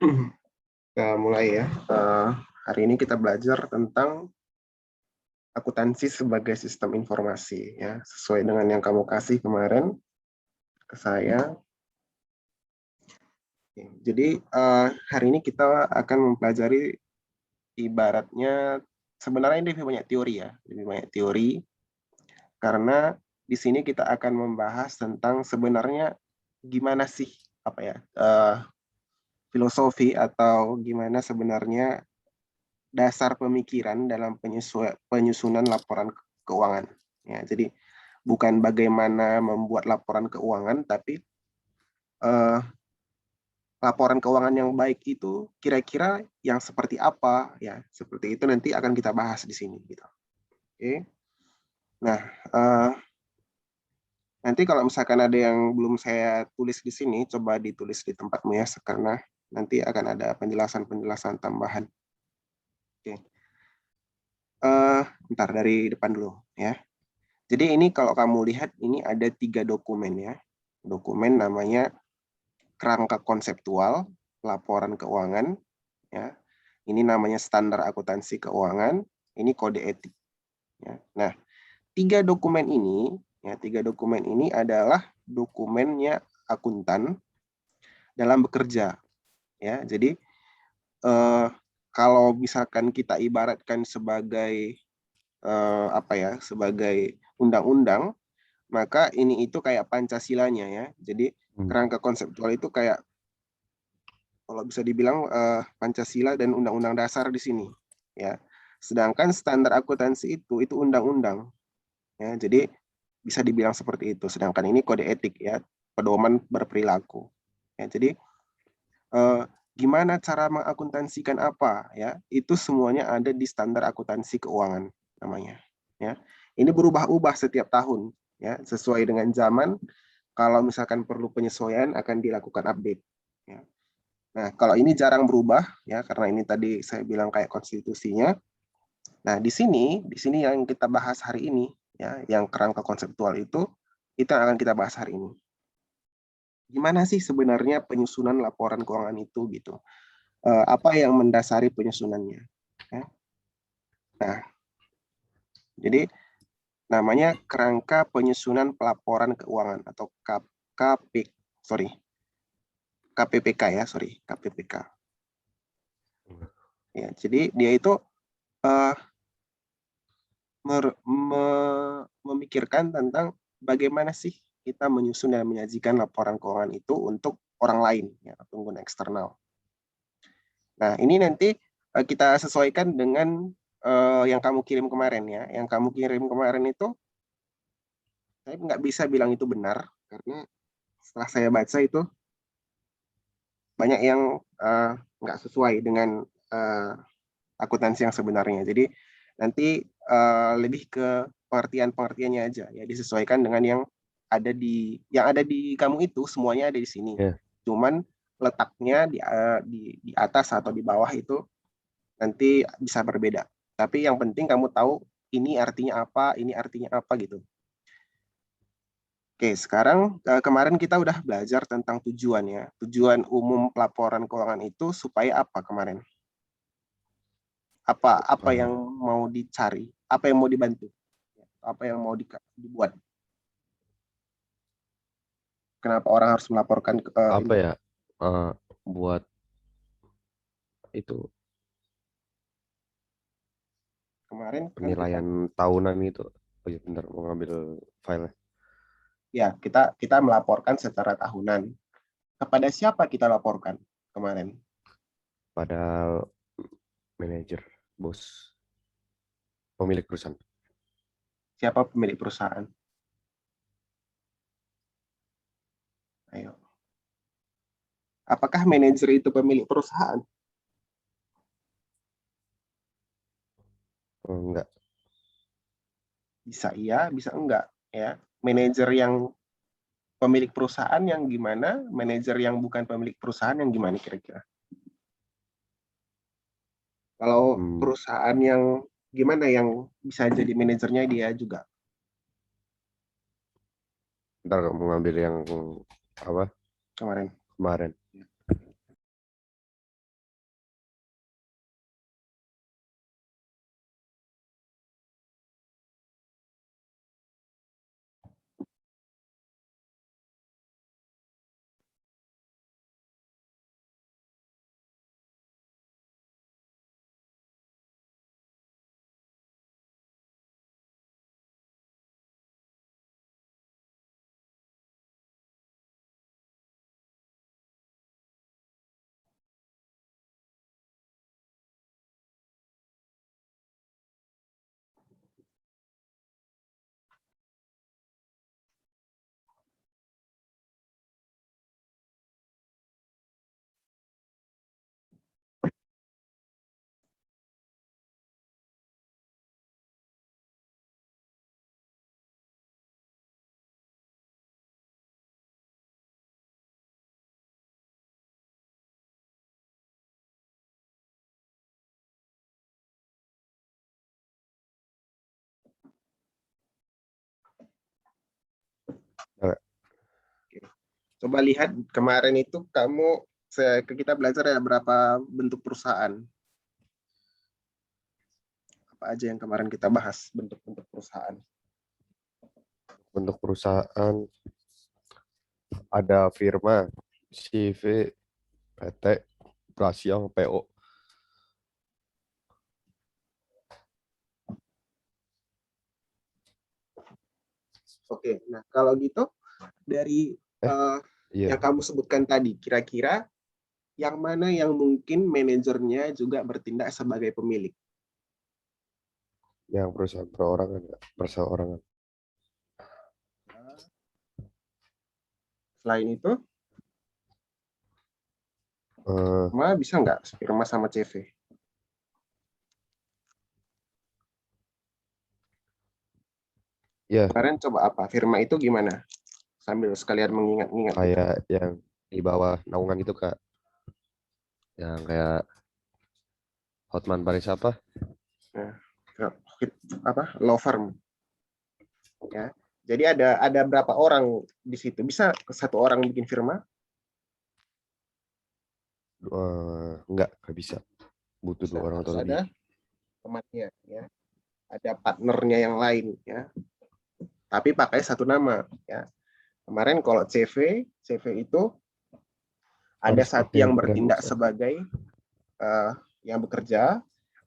Kita mulai ya. Hari ini kita belajar tentang akuntansi sebagai sistem informasi ya, sesuai dengan yang kamu kasih kemarin ke saya. Jadi hari ini kita akan mempelajari ibaratnya sebenarnya ini lebih banyak teori ya, lebih banyak teori karena di sini kita akan membahas tentang sebenarnya gimana sih apa ya filosofi atau gimana sebenarnya dasar pemikiran dalam penyusunan laporan keuangan. Ya, jadi bukan bagaimana membuat laporan keuangan, tapi eh, laporan keuangan yang baik itu kira-kira yang seperti apa, ya seperti itu nanti akan kita bahas di sini. Gitu. Oke. Nah, nanti kalau misalkan ada yang belum saya tulis di sini, coba ditulis di tempatmu ya, karena nanti akan ada penjelasan-penjelasan tambahan. Oke. Bentar dari depan dulu ya. Jadi ini kalau kamu lihat ini ada 3 dokumen ya. Dokumen namanya kerangka konseptual laporan keuangan ya. Ini namanya standar akuntansi keuangan, ini kode etik ya. Nah, 3 dokumen ini adalah dokumennya akuntan dalam bekerja ya. Jadi kalau misalkan kita ibaratkan sebagai apa ya, sebagai undang-undang, maka ini itu kayak Pancasilanya ya. Jadi kerangka konseptual itu kayak kalau bisa dibilang Pancasila dan Undang-Undang Dasar di sini ya. Sedangkan standar akuntansi itu undang-undang ya. Jadi bisa dibilang seperti itu. Sedangkan ini kode etik ya, pedoman berperilaku. Ya, jadi gimana cara mengakuntansikan apa ya? Itu semuanya ada di standar akuntansi keuangan namanya ya. Ini berubah-ubah setiap tahun ya, sesuai dengan zaman. Kalau misalkan perlu penyesuaian akan dilakukan update. Ya. Nah, kalau ini jarang berubah ya karena ini tadi saya bilang kayak konstitusinya. Nah, di sini yang kita bahas hari ini ya, yang kerangka konseptual itu yang akan kita bahas hari ini. Gimana sih sebenarnya penyusunan laporan keuangan itu gitu? Apa yang mendasari penyusunannya? Ya. Nah, jadi namanya kerangka penyusunan pelaporan keuangan atau KPPK ya, KPPK. Ya, jadi dia itu uh, memikirkan tentang bagaimana sih kita menyusun dan menyajikan laporan keuangan itu untuk orang lain, ya, pengguna eksternal. Nah, ini nanti kita sesuaikan dengan yang kamu kirim kemarin ya. Yang kamu kirim kemarin itu, saya nggak bisa bilang itu benar, karena setelah saya baca itu banyak yang nggak sesuai dengan akuntansi yang sebenarnya. Jadi nanti lebih ke pengertiannya aja ya, disesuaikan dengan yang ada di kamu itu semuanya ada di sini. Yeah. Cuman letaknya di atas atau di bawah itu nanti bisa berbeda. Tapi yang penting kamu tahu ini artinya apa gitu. Oke, sekarang kemarin kita udah belajar tentang tujuannya. Tujuan umum pelaporan keuangan itu supaya apa kemarin? Apa yang mau dicari, apa yang mau dibantu, apa yang mau dibuat, kenapa orang harus melaporkan apa ya buat itu kemarin kan penilaian tahunan itu. Oh iya bentar mau ngambil file ya kita melaporkan secara tahunan. Kepada siapa kita laporkan kemarin? pada manajer, bos, pemilik perusahaan. Siapa pemilik perusahaan? Ayo. Apakah manajer itu pemilik perusahaan? Enggak. Bisa iya, bisa enggak. Ya, manajer yang pemilik perusahaan yang gimana? Manajer yang bukan pemilik perusahaan yang gimana kira-kira? Kalau perusahaan yang gimana yang bisa jadi manajernya dia juga? Ntar kamu ngambil yang apa Kemarin. kemarin. Coba lihat kemarin itu kita belajar ada berapa bentuk perusahaan. Apa aja yang kemarin kita bahas bentuk-bentuk perusahaan. Bentuk perusahaan ada firma, CV, PT, operasi sama PO. Oke, nah kalau gitu dari Iya, yang kamu sebutkan tadi, kira-kira yang mana yang mungkin manajernya juga bertindak sebagai pemilik? yang perusahaan perorangan, perseorangan. Selain itu, Eh, bisa nggak firma sama CV? ya, Kemarin coba apa? Firma itu gimana? Sambil sekalian mengingat-ingat gitu. kayak yang di bawah naungan itu Kak, yang kayak Hotman Paris apa? Nah, apa? Law firm. Ya. Jadi ada berapa orang di situ? Bisa satu orang bikin firma? Enggak bisa. Butuh Bisa. 2 orang Harus atau ada lebih. temannya, ya. Ada partnernya yang lain, ya. Tapi pakai satu nama, ya. Kemarin kalau CV itu ada Harus satu pakai yang brand bertindak besar. sebagai yang bekerja,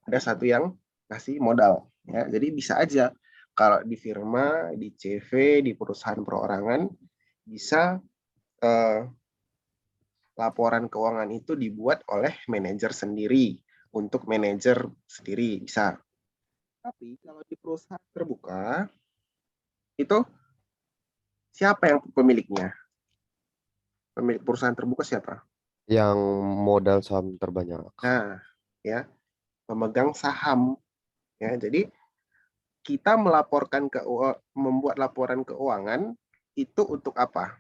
ada satu yang kasih modal, ya. Jadi bisa aja kalau di firma, di CV, di perusahaan perorangan bisa laporan keuangan itu dibuat oleh manajer sendiri untuk manajer sendiri bisa. Tapi kalau di perusahaan terbuka itu siapa yang pemiliknya? Pemilik perusahaan terbuka siapa? Yang modal saham terbanyak. Nah, ya, pemegang saham, ya. Jadi kita membuat laporan keuangan itu untuk apa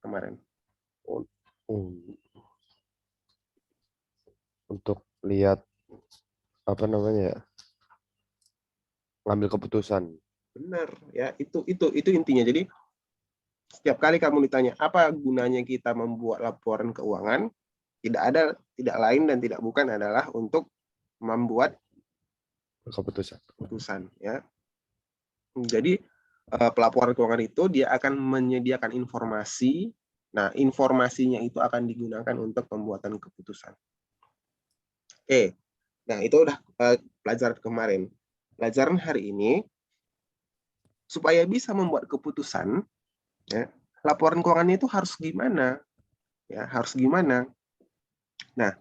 kemarin? Un- Untuk lihat apa namanya ya, ngambil keputusan. Benar, ya, itu intinya. Jadi setiap kali kamu ditanya apa gunanya kita membuat laporan keuangan, tidak lain dan tidak bukan adalah untuk membuat Keputusan. keputusan, ya. Jadi pelaporan keuangan itu dia akan menyediakan informasi. Nah, informasinya itu akan digunakan untuk pembuatan keputusan. Oke, nah itu udah pelajaran kemarin. Pelajaran hari ini supaya bisa membuat keputusan, ya, laporan keuangannya itu harus gimana, ya, harus gimana. Nah,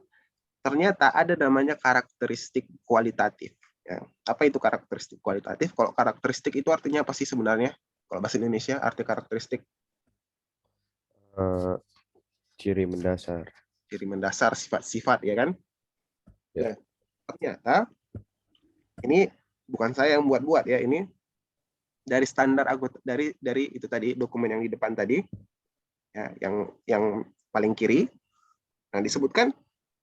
ternyata ada namanya karakteristik kualitatif. Ya. Apa itu karakteristik kualitatif? Kalau karakteristik itu artinya apa sih sebenarnya? Kalau bahasa Indonesia, arti karakteristik Eh, Ciri mendasar. ciri mendasar, sifat-sifat, ya kan? Ya. Nah, ternyata ini bukan saya yang buat-buat, ya. Ini dari standar dari itu tadi, dokumen yang di depan tadi, ya, yang paling kiri. Nah, disebutkan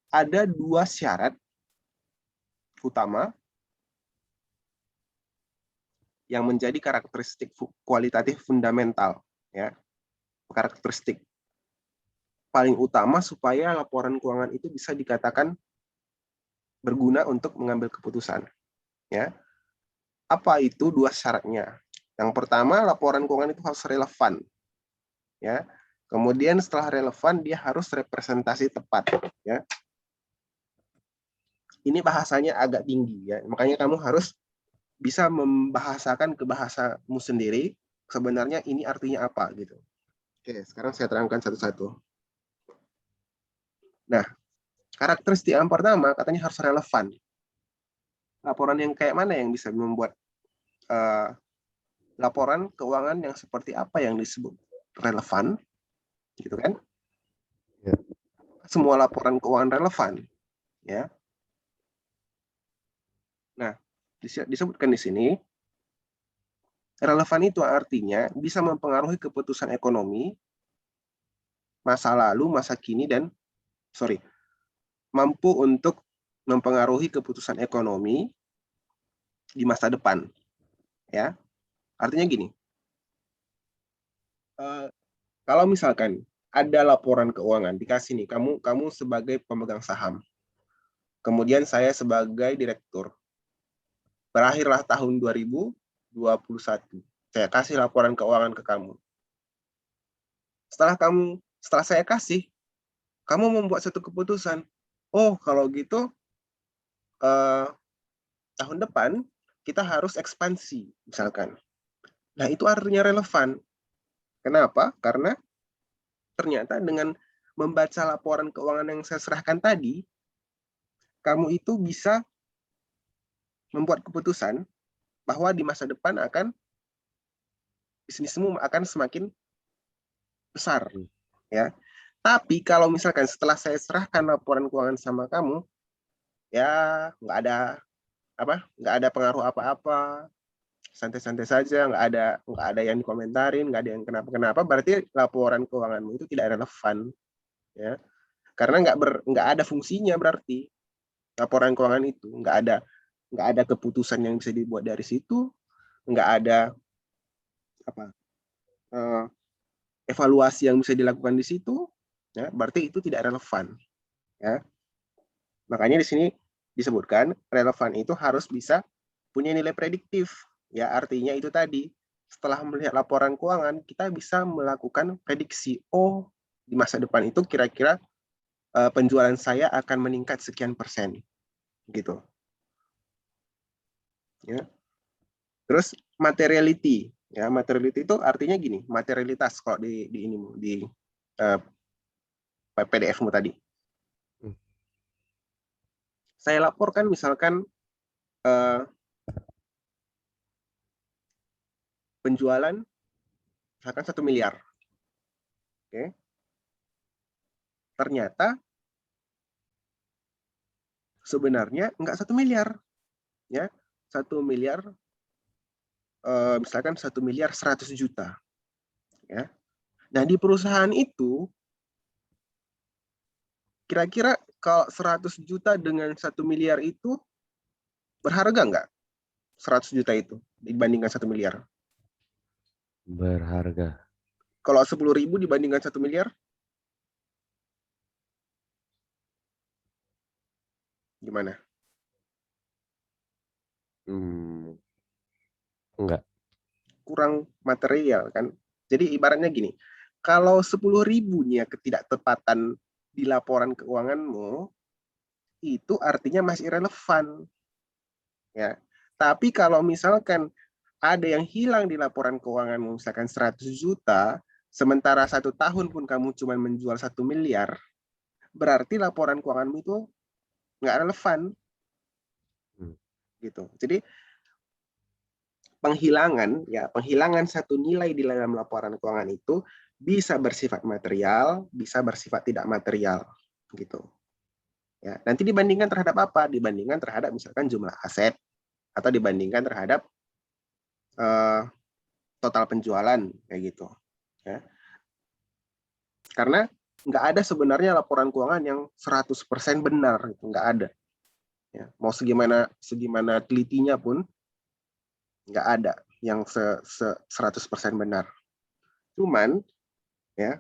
ada 2 syarat utama yang menjadi karakteristik kualitatif fundamental, ya. Karakteristik paling utama supaya laporan keuangan itu bisa dikatakan berguna untuk mengambil keputusan, ya. Apa itu 2 syaratnya? Yang pertama, laporan keuangan itu harus relevan, ya. Kemudian setelah relevan dia harus representasi tepat, ya. Ini bahasanya agak tinggi, ya. Makanya kamu harus bisa membahasakan ke bahasamu sendiri sebenarnya ini artinya apa gitu. Oke, sekarang saya terangkan satu-satu. Nah, karakteristik yang pertama katanya harus relevan. Laporan yang kayak mana yang bisa membuat laporan keuangan yang seperti apa yang disebut relevan, gitu kan? Ya. Semua laporan keuangan relevan, ya. Nah, disebutkan di sini relevan itu artinya bisa mempengaruhi keputusan ekonomi masa lalu, masa kini, dan mampu untuk mempengaruhi keputusan ekonomi di masa depan, ya. Artinya gini, Kalau misalkan ada laporan keuangan dikasih nih, kamu sebagai pemegang saham, kemudian saya sebagai direktur, berakhirlah tahun 2021, saya kasih laporan keuangan ke kamu. Setelah saya kasih, kamu membuat satu keputusan. Oh, kalau gitu tahun depan kita harus ekspansi, misalkan. Nah, itu artinya relevan. Kenapa? Karena ternyata dengan membaca laporan keuangan yang saya serahkan tadi, kamu itu bisa membuat keputusan bahwa di masa depan bisnismu akan semakin besar, ya. Tapi kalau misalkan setelah saya serahkan laporan keuangan sama kamu, ya nggak ada pengaruh apa-apa, santai-santai saja, nggak ada yang dikomentarin, nggak ada yang kenapa-kenapa, berarti laporan keuanganmu itu tidak relevan, ya. Karena nggak ada fungsinya, berarti laporan keuangan itu nggak ada keputusan yang bisa dibuat dari situ, nggak ada evaluasi yang bisa dilakukan di situ, ya, berarti itu tidak relevan, ya. Makanya di sini disebutkan relevan itu harus bisa punya nilai prediktif, ya, artinya itu tadi setelah melihat laporan keuangan kita bisa melakukan prediksi, oh di masa depan itu kira-kira penjualan saya akan meningkat sekian persen, gitu, ya. Terus materiality, ya, materiality itu artinya gini, materialitas kalau di PDF-mu tadi. Saya laporkan misalkan penjualan misalkan 1 miliar. Oke. Ternyata sebenarnya nggak 1 miliar, ya. 1 miliar misalkan 1 miliar 100 juta, ya. Nah, di perusahaan itu kira-kira kalau 100 juta dengan 1 miliar itu berharga nggak? 100 juta itu dibandingkan 1 miliar. Berharga. Kalau 10.000 dibandingkan 1 miliar, gimana? Enggak. Kurang material kan? Jadi ibaratnya gini, kalau 10.000 nya ketidaktepatan di laporan keuanganmu, itu artinya masih relevan, ya. Tapi kalau misalkan ada yang hilang di laporan keuanganmu, misalkan 100 juta, sementara 1 tahun pun kamu cuma menjual 1 miliar, berarti laporan keuanganmu itu nggak relevan, gitu. Jadi penghilangan satu nilai di dalam laporan keuangan itu bisa bersifat material, bisa bersifat tidak material, gitu. Ya, nanti dibandingkan terhadap apa? Dibandingkan terhadap misalkan jumlah aset, atau dibandingkan terhadap total penjualan, kayak gitu. Ya. Karena nggak ada sebenarnya laporan keuangan yang 100% benar, nggak ada. Ya, mau segimana telitinya pun nggak ada yang 100% benar. Cuman, ya,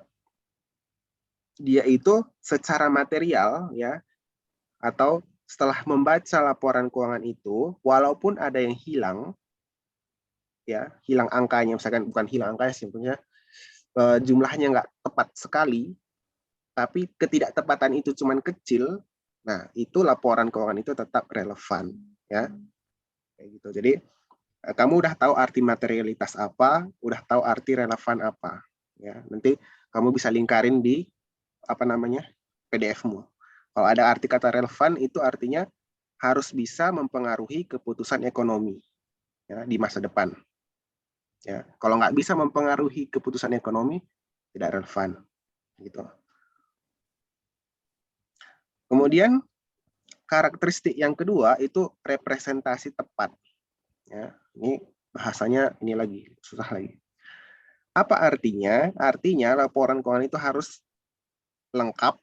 dia itu secara material, ya, atau setelah membaca laporan keuangan itu, walaupun ada yang hilang, ya, hilang angkanya, misalkan bukan hilang angkanya, simpelnya jumlahnya nggak tepat sekali, tapi ketidaktepatan itu cuman kecil, nah itu laporan keuangan itu tetap relevan, ya, kayak gitu. Jadi kamu udah tahu arti materialitas apa, udah tahu arti relevan apa, ya. Nanti kamu bisa lingkarin di PDF-mu. Kalau ada arti kata relevan, itu artinya harus bisa mempengaruhi keputusan ekonomi, ya, di masa depan. Ya, kalau nggak bisa mempengaruhi keputusan ekonomi, tidak relevan, gitu. Kemudian karakteristik yang kedua itu representasi tepat. Ya, ini bahasanya ini lagi susah lagi. Apa artinya? Artinya laporan keuangan itu harus lengkap,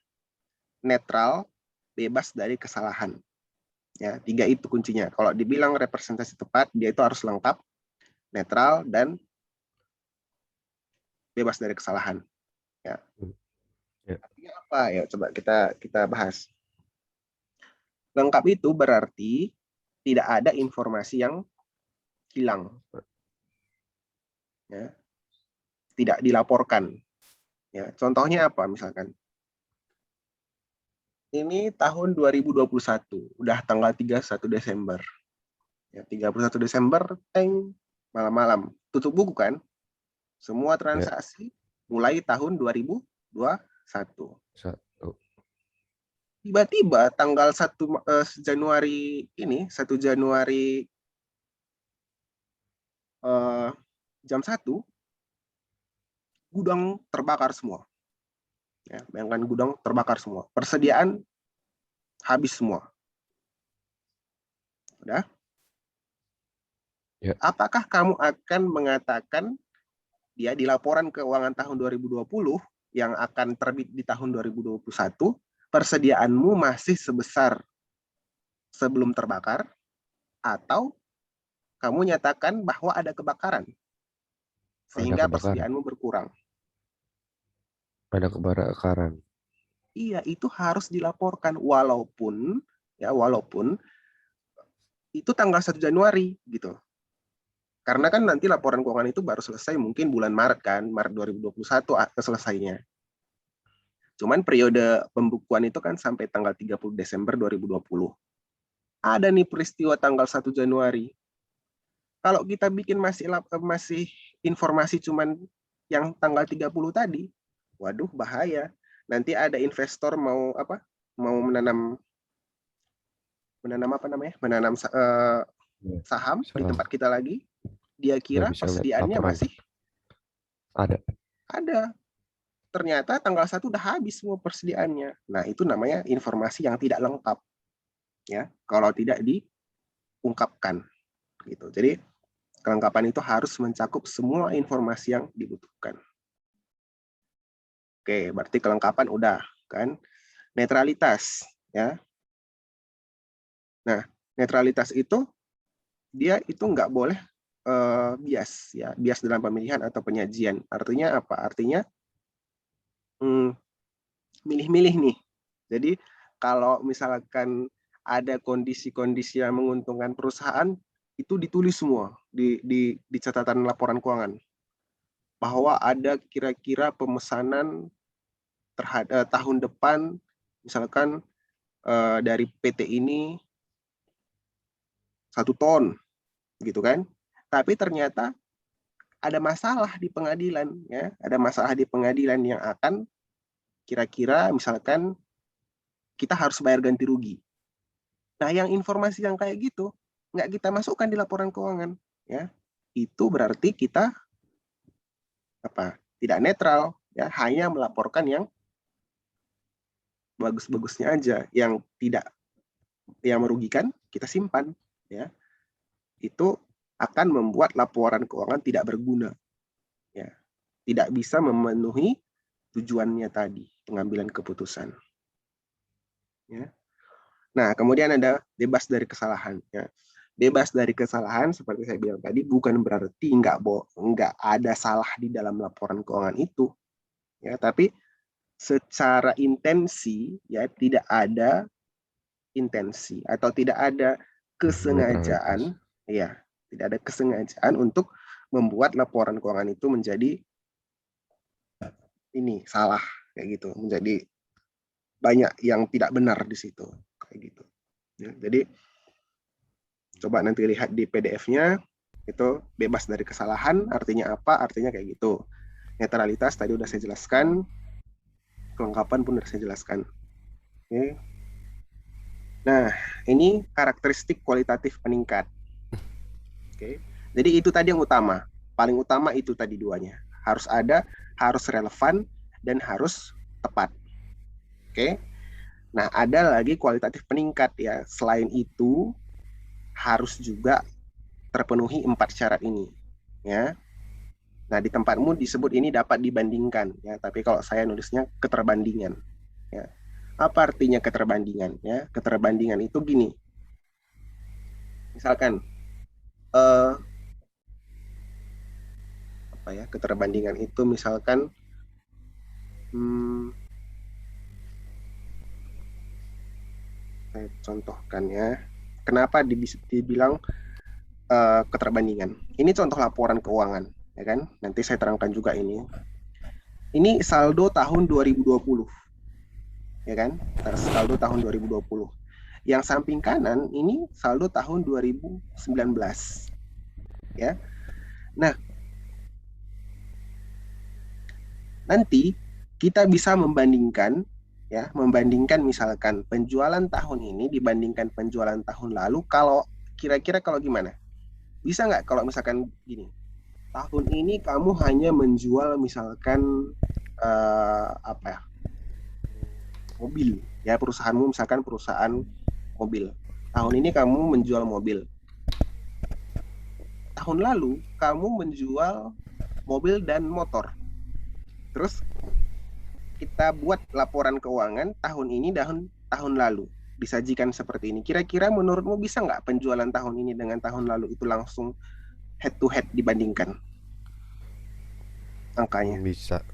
netral, bebas dari kesalahan. Ya, 3 itu kuncinya. Kalau dibilang representasi tepat, dia itu harus lengkap, netral, dan bebas dari kesalahan. Ya. Ya. Artinya apa ya? Coba kita bahas. Lengkap itu berarti tidak ada informasi yang hilang. Ya. Tidak dilaporkan. Ya. Contohnya apa misalkan? Ini tahun 2021, udah tanggal 31 Desember. Ya, 31 Desember, malam-malam. Tutup buku kan? Semua transaksi mulai tahun 2021. Tiba-tiba tanggal 1 Januari ini, 1 Januari jam 1, gudang terbakar semua. Ya, bayangkan gudang terbakar semua. Persediaan habis semua. Udah? Ya. Apakah kamu akan mengatakan dia di laporan keuangan tahun 2020 yang akan terbit di tahun 2021, persediaanmu masih sebesar sebelum terbakar, atau kamu nyatakan bahwa ada kebakaran sehingga persediaanmu berkurang? Ada kebakaran. Iya, itu harus dilaporkan walaupun itu tanggal 1 Januari gitu. Karena kan nanti laporan keuangan itu baru selesai mungkin bulan Maret kan, Maret 2021 selesainya. Cuman periode pembukuan itu kan sampai tanggal 30 Desember 2020. Ada nih peristiwa tanggal 1 Januari. Kalau kita bikin masih informasi cuman yang tanggal 30 tadi, waduh bahaya. Nanti ada investor mau menanam apa namanya? Menanam saham di tempat kita lagi. Dia kira persediaannya masih ada. Ternyata tanggal 1 udah habis semua persediaannya. Nah, itu namanya informasi yang tidak lengkap. Ya, kalau tidak diungkapkan gitu. Jadi kelengkapan itu harus mencakup semua informasi yang dibutuhkan. Oke, berarti kelengkapan udah kan. Netralitas ya. Nah, netralitas itu dia itu nggak boleh bias ya, bias dalam pemilihan atau penyajian. Artinya apa? Artinya milih-milih nih. Jadi kalau misalkan ada kondisi-kondisi yang menguntungkan perusahaan, itu ditulis semua di catatan laporan keuangan. Bahwa ada kira-kira pemesanan terhadap tahun depan, misalkan dari PT ini 1 ton, gitu kan? Tapi ternyata ada masalah di pengadilan, ya, ada masalah di pengadilan yang akan kira-kira misalkan kita harus bayar ganti rugi. Nah, yang informasi yang kayak gitu nggak kita masukkan di laporan keuangan, ya, itu berarti kita tidak netral, ya, hanya melaporkan yang bagus-bagusnya aja, yang merugikan kita simpan, ya. Itu akan membuat laporan keuangan tidak berguna, ya, tidak bisa memenuhi tujuannya tadi, pengambilan keputusan, ya. Nah, kemudian ada bebas dari kesalahan, ya. Bebas dari kesalahan seperti saya bilang tadi bukan berarti nggak ada salah di dalam laporan keuangan itu, ya, tapi secara intensi, ya, tidak ada intensi atau tidak ada kesengajaan, ya, tidak ada kesengajaan untuk membuat laporan keuangan itu menjadi salah kayak gitu, menjadi banyak yang tidak benar di situ kayak gitu, ya. Jadi coba nanti lihat di PDF-nya, itu bebas dari kesalahan artinya apa? Artinya kayak gitu. Netralitas tadi udah saya jelaskan, kelengkapan pun udah saya jelaskan. Oke. Nah, ini karakteristik kualitatif peningkat. Oke. Jadi itu tadi yang utama. Paling utama itu tadi duanya. Harus ada, harus relevan, dan harus tepat. Oke. Nah, ada lagi kualitatif peningkat ya. Selain itu, harus juga terpenuhi 4 syarat ini. Ya. Nah, di tempatmu disebut ini dapat dibandingkan. Ya. Tapi kalau saya nulisnya keterbandingan. Ya. Apa artinya keterbandingan? Ya, keterbandingan itu gini. Misalkan keterbandingan itu misalkan saya contohkan ya. Kenapa dibilang keterbandingan? Ini contoh laporan keuangan, ya kan? Nanti saya terangkan juga ini. Ini saldo tahun 2020, ya kan? Saldo tahun 2020. Yang samping kanan ini saldo tahun 2019, ya. Nah, nanti kita bisa membandingkan misalkan penjualan tahun ini dibandingkan penjualan tahun lalu. Kalau kira-kira kalau gimana? Bisa nggak kalau misalkan gini, tahun ini kamu hanya menjual misalkan mobil, ya, perusahaanmu misalkan perusahaan mobil. Tahun ini kamu menjual mobil. Tahun lalu kamu menjual mobil dan motor. Terus kita buat laporan keuangan tahun ini dan tahun lalu, disajikan seperti ini. Kira-kira menurutmu bisa nggak penjualan tahun ini dengan tahun lalu itu langsung head to head dibandingkan angkanya? Bisa.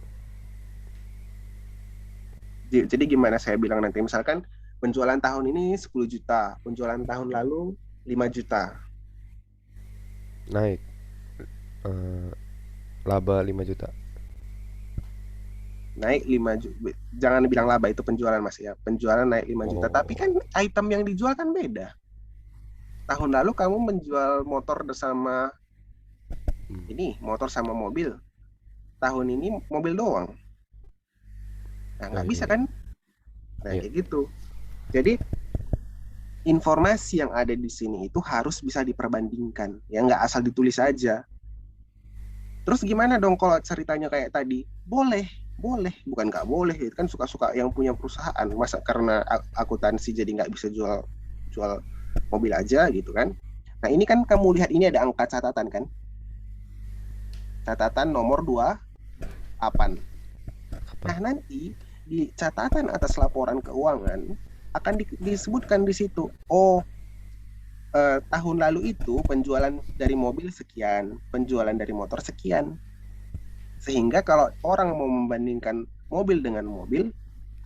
Jadi gimana saya bilang nanti, misalkan penjualan tahun ini 10 juta, penjualan tahun lalu 5 juta. Naik. Laba 5 juta. Naik 5 juta. Jangan bilang laba, itu penjualan Mas ya. Penjualan naik 5 juta, tapi kan item yang dijual kan beda. Tahun lalu kamu menjual motor bersama ini, motor sama mobil. Tahun ini mobil doang. Nah, nggak bisa kan? Nah, kayak gitu. Jadi informasi yang ada di sini itu harus bisa diperbandingkan, ya, nggak asal ditulis aja. Terus gimana dong kalau ceritanya kayak tadi? Boleh, bukan nggak boleh. Itu kan suka-suka yang punya perusahaan. Masa karena akuntansi jadi nggak bisa jual mobil aja gitu kan? Nah, ini kan kamu lihat ini ada angka catatan kan? Catatan nomor 28. Nah, nanti di catatan atas laporan keuangan akan disebutkan di situ, tahun lalu itu penjualan dari mobil sekian, penjualan dari motor sekian. Sehingga kalau orang mau membandingkan mobil dengan mobil,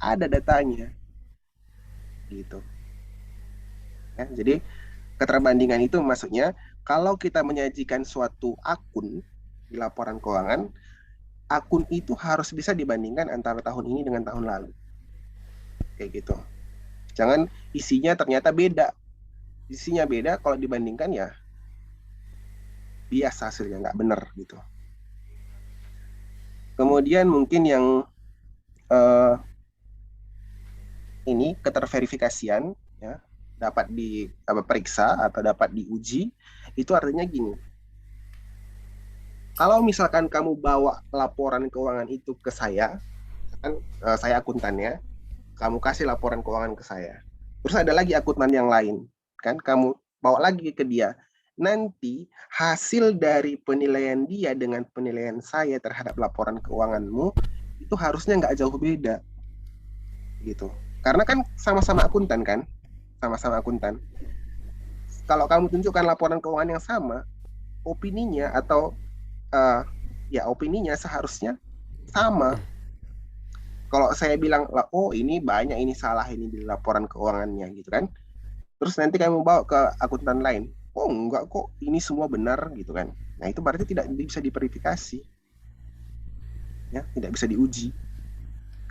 ada datanya. Gitu. Ya, jadi keterbandingan itu maksudnya kalau kita menyajikan suatu akun di laporan keuangan, akun itu harus bisa dibandingkan antara tahun ini dengan tahun lalu. Kayak gitu. Jangan isinya ternyata beda. Isinya beda, kalau dibandingkan ya biasa hasilnya, nggak benar gitu. Kemudian mungkin yang ini keterverifikasian, ya, dapat diperiksa atau dapat diuji. Itu artinya gini. Kalau misalkan kamu bawa laporan keuangan itu ke saya, kan saya akuntannya, kamu kasih laporan keuangan ke saya. Terus ada lagi akuntan yang lain, kan kamu bawa lagi ke dia. Nanti hasil dari penilaian dia dengan penilaian saya terhadap laporan keuanganmu itu harusnya nggak jauh beda, gitu. Karena kan sama-sama akuntan kan, sama-sama akuntan. Kalau kamu tunjukkan laporan keuangan yang sama, opininya atau opininya seharusnya sama. Kalau saya bilang, oh ini banyak, ini salah, ini di laporan keuangannya gitu kan. Terus nanti kamu bawa ke akuntan lain, oh enggak kok, ini semua benar gitu kan. Nah, itu berarti tidak bisa diverifikasi. Ya, tidak bisa diuji.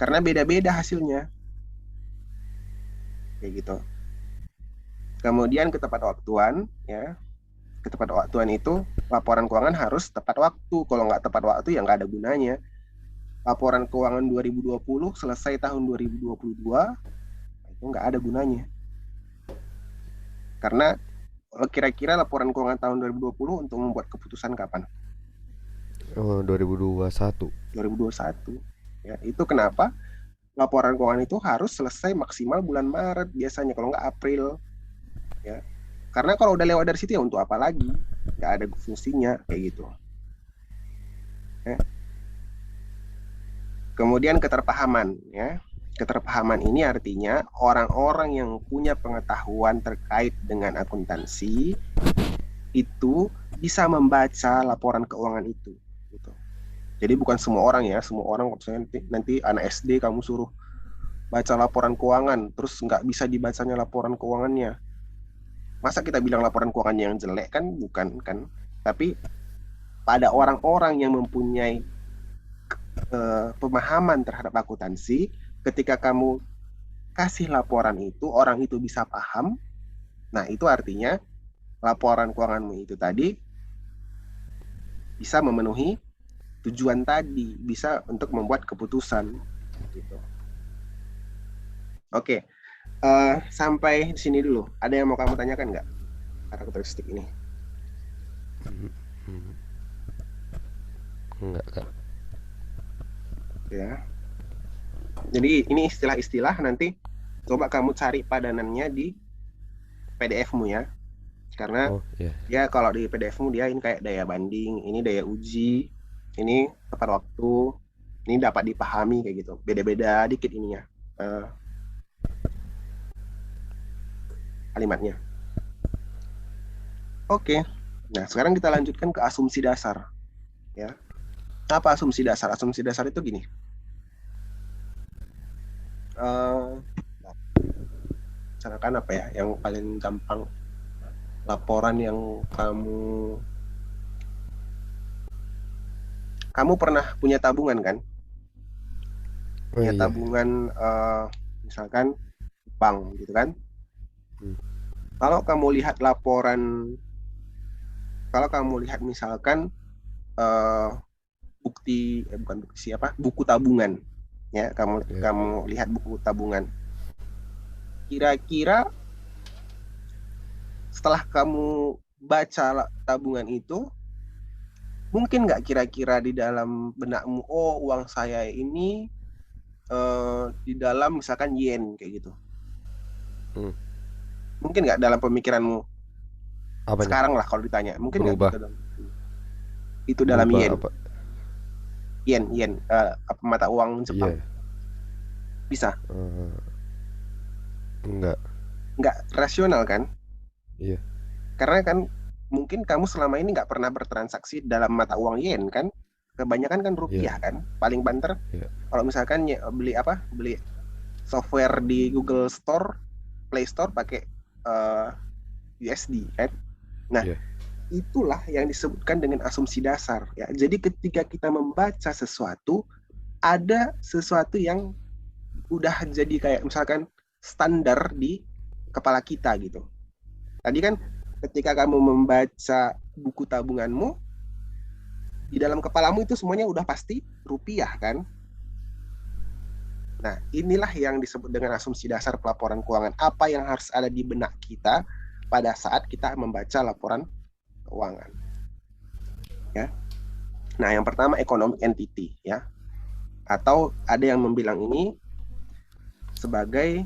Karena beda-beda hasilnya. Kayak gitu. Kemudian ketepatwaktuan, ya. Ketepatwaktuan itu laporan keuangan harus tepat waktu. Kalau nggak tepat waktu ya nggak ada gunanya. Laporan keuangan 2020 selesai tahun 2022 itu nggak ada gunanya. Karena kira-kira laporan keuangan tahun 2020 untuk membuat keputusan kapan? 2021. 2021. Ya, itu kenapa laporan keuangan itu harus selesai maksimal bulan Maret biasanya, kalau nggak April. Ya. Karena kalau udah lewat dari situ ya untuk apa lagi? Nggak ada fungsinya kayak gitu. Ya. Kemudian keterpahaman, ya. Keterpahaman ini artinya orang-orang yang punya pengetahuan terkait dengan akuntansi itu bisa membaca laporan keuangan itu. Gitu. Jadi bukan semua orang ya, semua orang misalnya nanti anak SD kamu suruh baca laporan keuangan, terus nggak bisa dibacanya laporan keuangannya. Masa kita bilang laporan keuangannya yang jelek kan? Bukan kan? Tapi pada orang-orang yang mempunyai pemahaman terhadap akuntansi, ketika kamu kasih laporan itu, orang itu bisa paham. Nah, itu artinya laporan keuanganmu itu tadi bisa memenuhi tujuan tadi, bisa untuk membuat keputusan. Gitu. Oke, sampai di sini dulu. Ada yang mau kamu tanyakan nggak karakteristik ini? Enggak, Kak. Ya. Jadi ini istilah-istilah, nanti coba kamu cari padanannya di PDF-mu ya. Karena ya kalau di PDF-mu dia ini kayak daya banding, ini daya uji, ini tepat waktu, ini dapat dipahami kayak gitu. Beda-beda dikit ininya. Kalimatnya. Oke. Nah, sekarang kita lanjutkan ke asumsi dasar. Ya. Apa asumsi dasar? Asumsi dasar itu gini. Misalkan apa ya, yang paling gampang, laporan yang kamu pernah punya tabungan kan? Punya tabungan misalkan bank gitu kan? Kalau kamu lihat laporan, kalau kamu lihat misalkan buku tabungan ya, kamu lihat buku tabungan, kira-kira setelah kamu baca tabungan itu, mungkin nggak kira-kira di dalam benakmu, oh uang saya ini di dalam misalkan yen kayak gitu. Mungkin nggak dalam pemikiranmu? Apanya? Sekarang lah kalau ditanya, mungkin nggak gitu dong. Itu dalam yen. Apa? Yen, apa mata uang Jepang? Bisa? Nggak rasional kan? Iya. Karena kan mungkin kamu selama ini nggak pernah bertransaksi dalam mata uang yen kan? Kebanyakan kan rupiah kan? Paling banter kalau misalkan beli software di Google Store, Play Store pakai USD kan? Nah, itulah yang disebutkan dengan asumsi dasar ya. Jadi ketika kita membaca sesuatu, ada sesuatu yang udah jadi kayak misalkan standar di kepala kita gitu. Tadi kan ketika kamu membaca buku tabunganmu, di dalam kepalamu itu semuanya udah pasti rupiah kan? Nah, inilah yang disebut dengan asumsi dasar pelaporan keuangan. Apa yang harus ada di benak kita pada saat kita membaca laporan keuangan. Ya. Nah, yang pertama economic entity ya. Atau ada yang membilang ini sebagai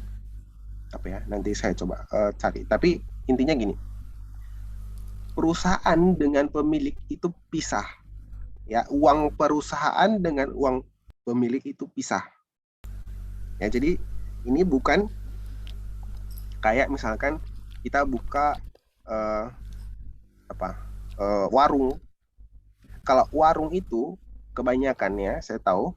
apa ya? Nanti saya coba cari. Tapi intinya gini. Perusahaan dengan pemilik itu pisah. Ya, uang perusahaan dengan uang pemilik itu pisah. Ya, jadi ini bukan kayak misalkan kita buka warung. Kalau warung itu kebanyakan ya, saya tahu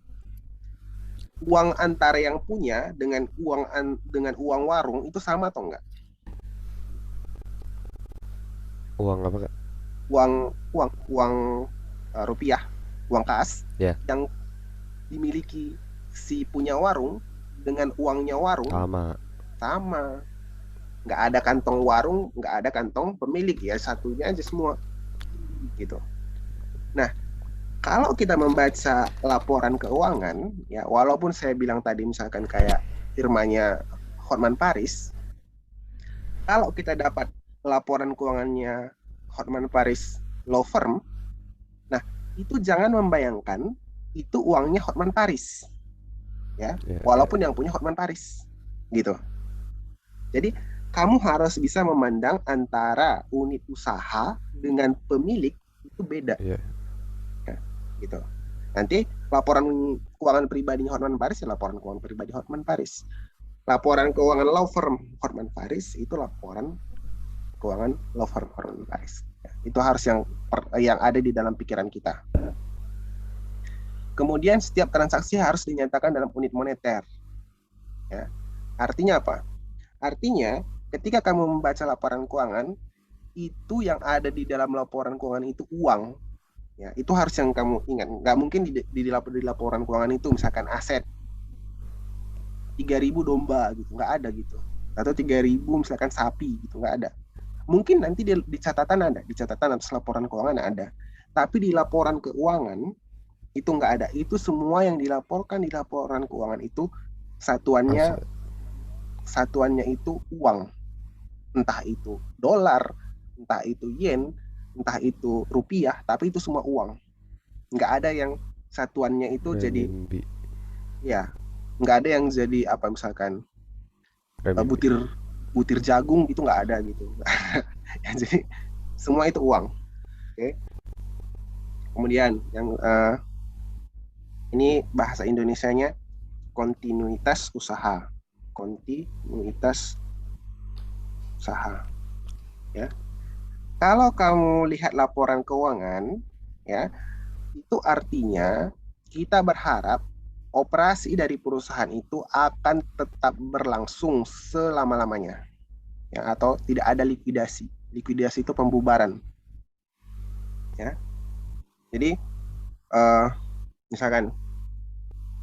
uang antara yang punya dengan uang warung itu sama atau enggak? Uang apa, Kak? Uang rupiah, uang kas yang dimiliki si punya warung dengan uangnya warung sama. Nggak ada kantong warung, nggak ada kantong pemilik ya, satunya aja semua gitu. Nah, kalau kita membaca laporan keuangan ya, walaupun saya bilang tadi misalkan kayak firmanya Hotman Paris, kalau kita dapat laporan keuangannya Hotman Paris Law Firm, nah itu jangan membayangkan itu uangnya Hotman Paris ya, walaupun yang punya Hotman Paris gitu. Jadi kamu harus bisa memandang antara unit usaha dengan pemilik itu beda. Ya, gitu. Nanti laporan keuangan pribadinya Hotman Paris ya laporan keuangan pribadi Hotman Paris. Laporan keuangan law firm Hotman Paris itu laporan keuangan law firm Hotman Paris. Ya, itu harus yang ada di dalam pikiran kita. Kemudian setiap transaksi harus dinyatakan dalam unit moneter. Ya. Artinya apa? Artinya ketika kamu membaca laporan keuangan, itu yang ada di dalam laporan keuangan itu uang. Ya, itu harus yang kamu ingat. Nggak mungkin di laporan keuangan itu misalkan aset 3.000 domba gitu, nggak ada gitu. Atau 3.000 misalkan sapi gitu, nggak ada. Mungkin nanti di catatan ada, di catatan atas laporan keuangan ada. Tapi di laporan keuangan itu nggak ada. Itu semua yang dilaporkan di laporan keuangan itu satuannya Aset. satuannya itu uang. Entah itu dolar, entah itu yen, entah itu rupiah, tapi itu semua uang. Nggak ada yang satuannya itu jadi, Renminbi. ya, nggak ada yang jadi apa misalkan Renminbi. butir butir jagung itu nggak ada gitu. Ya, jadi semua itu uang. Oke. Kemudian yang ini bahasa Indonesianya kontinuitas usaha. Kontinuitas usaha. Ya. Kalau kamu lihat laporan keuangan, ya, itu artinya kita berharap operasi dari perusahaan itu akan tetap berlangsung selama-lamanya, ya, atau tidak ada likuidasi. Likuidasi itu pembubaran, ya. Jadi misalkan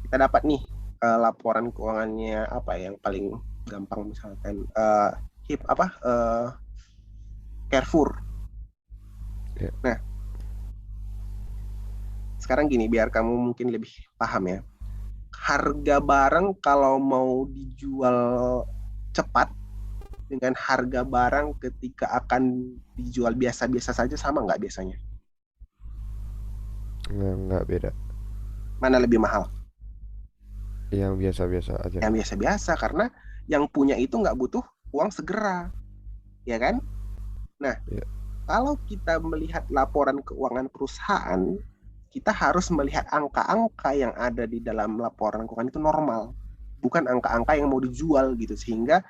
kita dapat nih laporan keuangannya apa yang paling gampang misalkan Carrefour. Ya. Nah, sekarang gini biar kamu mungkin lebih paham ya. Harga barang kalau mau dijual cepat dengan harga barang ketika akan dijual biasa-biasa saja sama nggak biasanya? Nggak beda. Mana lebih mahal? Yang biasa-biasa aja. Yang biasa-biasa karena yang punya itu nggak butuh uang segera, ya kan? Nah, Ya. kalau kita melihat laporan keuangan perusahaan, kita harus melihat angka-angka yang ada di dalam laporan keuangan itu normal, bukan angka-angka yang mau dijual gitu. Sehingga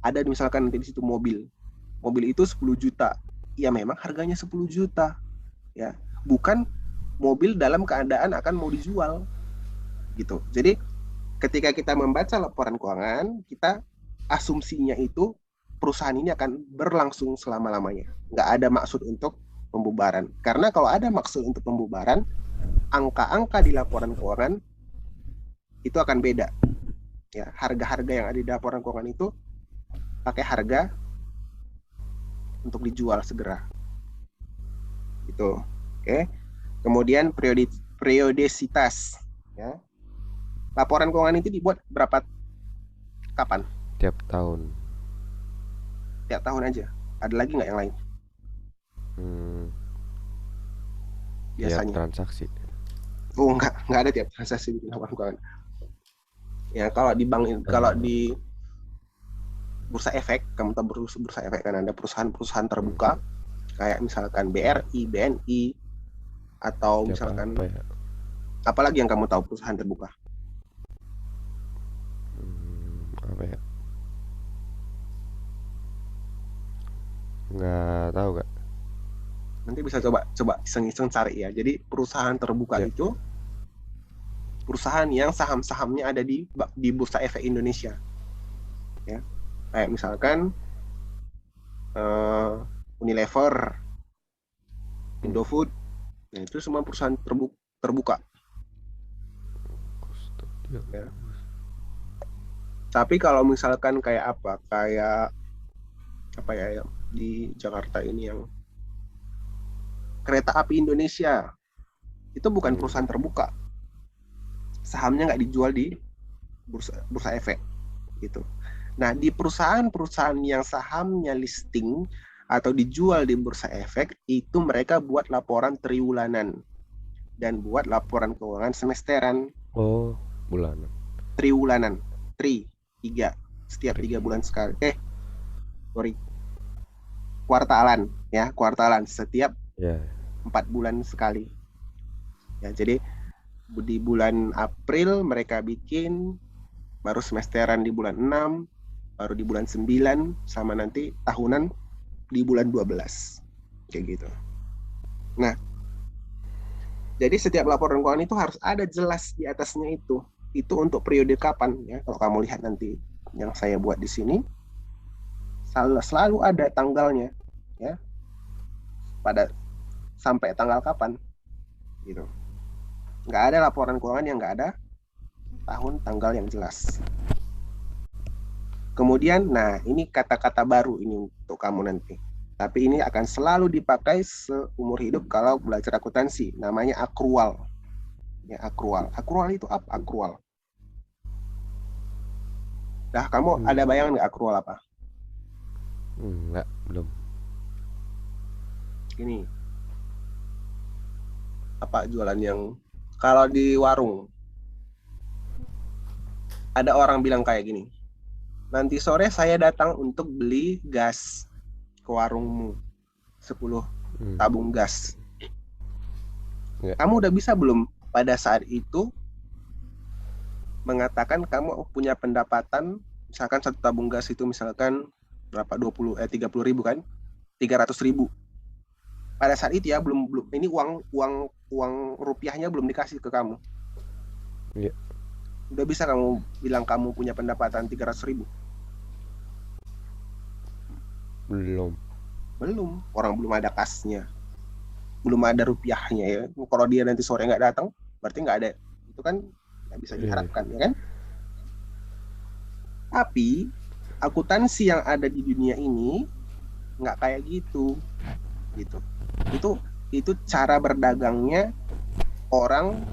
ada misalkan nanti di situ mobil itu 10 juta, ya memang harganya 10 juta, ya, bukan mobil dalam keadaan akan mau dijual gitu. Jadi ketika kita membaca laporan keuangan, kita asumsinya itu perusahaan ini akan berlangsung selama-lamanya. Nggak ada maksud untuk pembubaran. Karena kalau ada maksud untuk pembubaran, angka-angka di laporan keuangan itu akan beda. Ya, harga-harga yang ada di laporan keuangan itu pakai harga untuk dijual segera. Gitu. Oke. Kemudian periodisitas, ya. Laporan keuangan itu dibuat kapan? Tiap tahun. Tiap tahun aja. Ada lagi nggak yang lain? Tiap Biasanya. transaksi. Oh, nggak ada tiap transaksi bikin laporan keuangan. Ya, kalau di bank, kalau di bursa efek, kamu tahu bursa efek kan ada perusahaan-perusahaan terbuka, kayak misalkan BRI, BNI, atau Tiap misalkan apa ya? apalagi yang kamu tahu perusahaan terbuka? Apa ya? Nggak tahu Kak. Nanti bisa coba iseng-iseng cari ya. Jadi perusahaan terbuka Ya. itu perusahaan yang saham-sahamnya ada di bursa efek Indonesia. Ya. Kayak misalkan Unilever, Indofood, nah itu semua perusahaan terbuka. Ya. Tapi kalau misalkan kayak ya di Jakarta ini yang Kereta Api Indonesia, itu bukan perusahaan terbuka. Sahamnya nggak dijual di bursa efek gitu. Nah, di perusahaan-perusahaan yang sahamnya listing atau dijual di bursa efek, itu mereka buat laporan triwulanan dan buat laporan keuangan semesteran. Oh, bulanan. Triwulanan, 3, setiap 3 bulan sekali. Kuartalan, ya, kuartalan setiap 4 bulan sekali. Ya, jadi di bulan April mereka bikin, baru semesteran di bulan 6, baru di bulan 9, sama nanti tahunan di bulan 12. Kayak gitu. Nah, jadi setiap laporan keuangan itu harus ada jelas di atasnya itu. itu untuk periode kapan ya. Kalau kamu lihat nanti yang saya buat di sini, selalu ada tanggalnya ya, pada sampai tanggal kapan gitu. Nggak ada laporan keuangan yang nggak ada tahun tanggal yang jelas. Kemudian, nah ini kata-kata baru ini untuk kamu nanti. Tapi ini akan selalu dipakai seumur hidup kalau belajar akuntansi. Namanya akrual. Ya, akrual. Akrual itu apa? Akrual. Dah, kamu ada bayangan nggak akrual apa? Enggak, belum. Ini apa jualan yang kalau di warung ada orang bilang kayak gini, nanti sore saya datang untuk beli gas ke warungmu 10 tabung gas. Kamu udah bisa belum pada saat itu mengatakan kamu punya pendapatan, misalkan satu tabung gas itu misalkan berapa, 30 ribu kan, 300 ribu. Pada saat itu ya belum ini uang rupiahnya belum dikasih ke kamu. Iya. Udah bisa kamu bilang kamu punya pendapatan 300 ribu? Belum. Orang belum ada kasnya, belum ada rupiahnya ya. Kalau dia nanti sore nggak datang, berarti nggak ada. Itu kan nggak bisa diharapkan ya kan? Tapi akuntansi yang ada di dunia ini nggak kayak gitu. Itu cara berdagangnya orang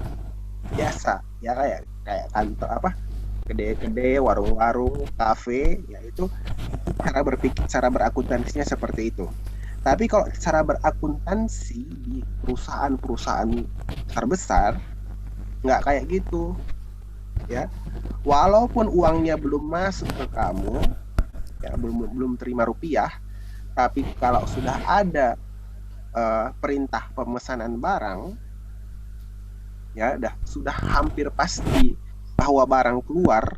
biasa ya, kayak kantor apa, kedai-kedai, warung-warung, kafe, ya itu cara berpikir, cara berakuntansinya seperti itu. Tapi kalau cara berakuntansi di perusahaan-perusahaan besar nggak kayak gitu ya. Walaupun uangnya belum masuk ke kamu ya, belum terima rupiah, tapi kalau sudah ada perintah pemesanan barang ya, sudah hampir pasti bahwa barang keluar,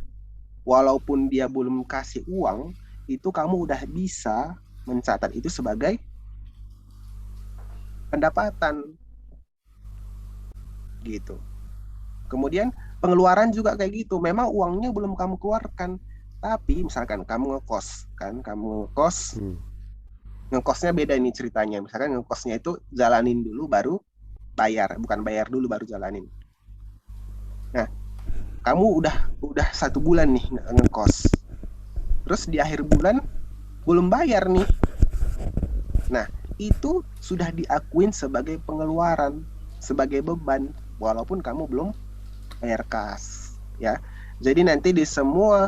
walaupun dia belum kasih uang, itu kamu udah bisa mencatat itu sebagai pendapatan gitu. Kemudian pengeluaran juga kayak gitu, memang uangnya belum kamu keluarkan, tapi misalkan kamu ngekos, ngekosnya beda ini ceritanya. Misalkan ngekosnya itu jalanin dulu baru bayar, bukan bayar dulu baru jalanin. Nah, kamu udah 1 bulan nih ngekos, terus di akhir bulan belum bayar nih. Nah, itu sudah diakuin sebagai pengeluaran, sebagai beban, walaupun kamu belum bayar kas ya. Jadi nanti di semua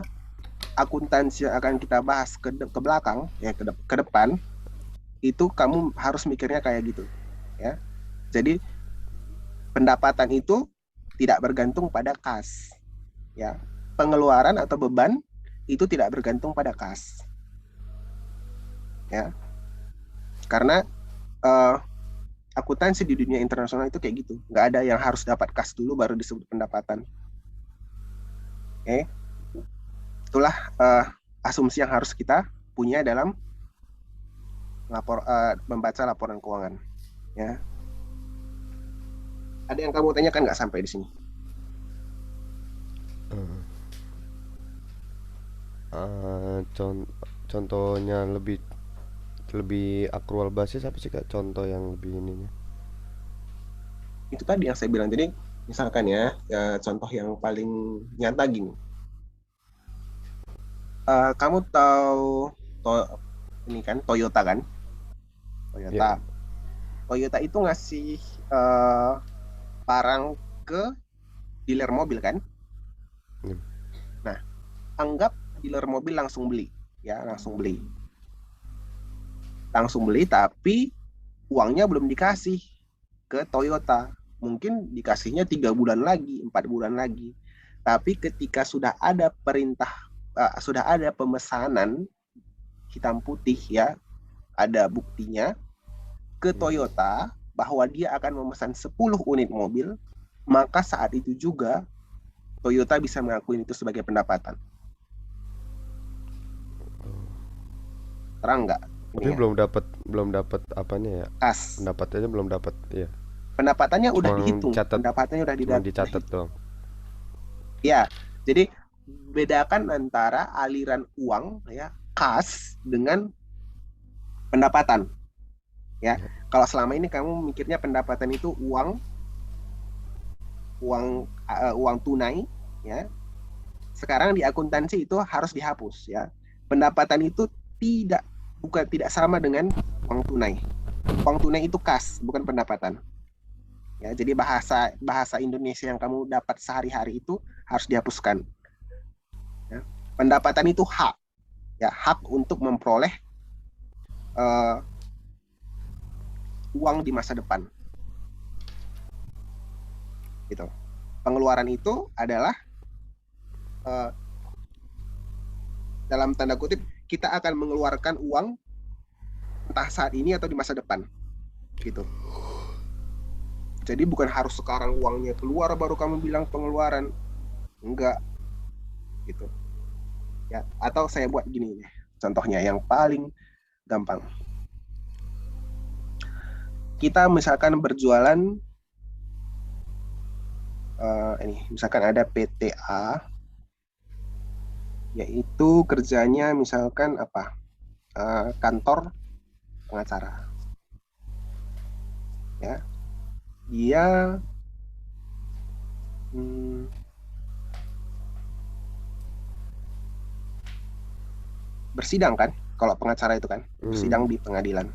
akuntansi yang akan kita bahas ke belakang ya, ke depan, itu kamu harus mikirnya kayak gitu ya. Jadi pendapatan itu tidak bergantung pada kas ya. Pengeluaran atau beban itu tidak bergantung pada kas ya. Karena akuntansi di dunia internasional itu kayak gitu, nggak ada yang harus dapat kas dulu baru disebut pendapatan. Itulah asumsi yang harus kita punya dalam membaca laporan keuangan ya. Ada yang kamu tanyakan nggak sampai di sini? Contohnya lebih akrual basis apa sih Kak? Contoh yang lebih ininya. Itu tadi yang saya bilang. Jadi misalkan ya contoh yang paling nyata gini. Kamu tahu ini kan Toyota kan? Toyota. Yeah. Toyota itu ngasih barang ke dealer mobil kan? Nah, anggap dealer mobil langsung beli ya, langsung beli, tapi uangnya belum dikasih ke Toyota. Mungkin dikasihnya 3 bulan lagi, 4 bulan lagi. Tapi ketika sudah ada perintah, sudah ada pemesanan hitam putih ya, ada buktinya ke Toyota bahwa dia akan memesan 10 unit mobil, maka saat itu juga Toyota bisa mengakui itu sebagai pendapatan. Terang nggak? Tapi ya, belum dapat apanya ya? Kas. Pendapatannya belum dapat, ya. Pendapatannya udah dihitung, pendapatannya udah dicatat doang. Ya, jadi bedakan antara aliran uang ya kas dengan pendapatan ya. Ya. Kalau selama ini kamu mikirnya pendapatan itu uang uang uang tunai ya. Sekarang di akuntansi itu harus dihapus ya. Pendapatan itu tidak sama dengan uang tunai. Uang tunai itu kas, bukan pendapatan. Ya, jadi bahasa bahasa Indonesia yang kamu dapat sehari-hari itu harus dihapuskan. Ya. Pendapatan itu hak, ya hak untuk memperoleh uh, uang di masa depan. Gitu. Pengeluaran itu adalah uh, dalam tanda kutip kita akan mengeluarkan uang entah saat ini atau di masa depan. Gitu. Jadi bukan harus sekarang uangnya keluar baru kamu bilang pengeluaran. Enggak. Gitu. Ya, atau saya buat gini nih. Contohnya yang paling gampang. Kita misalkan berjualan ini, misalkan ada PTA, yaitu kerjanya misalkan apa? Kantor pengacara. Ya. Dia bersidang kan, kalau pengacara itu kan bersidang di pengadilan.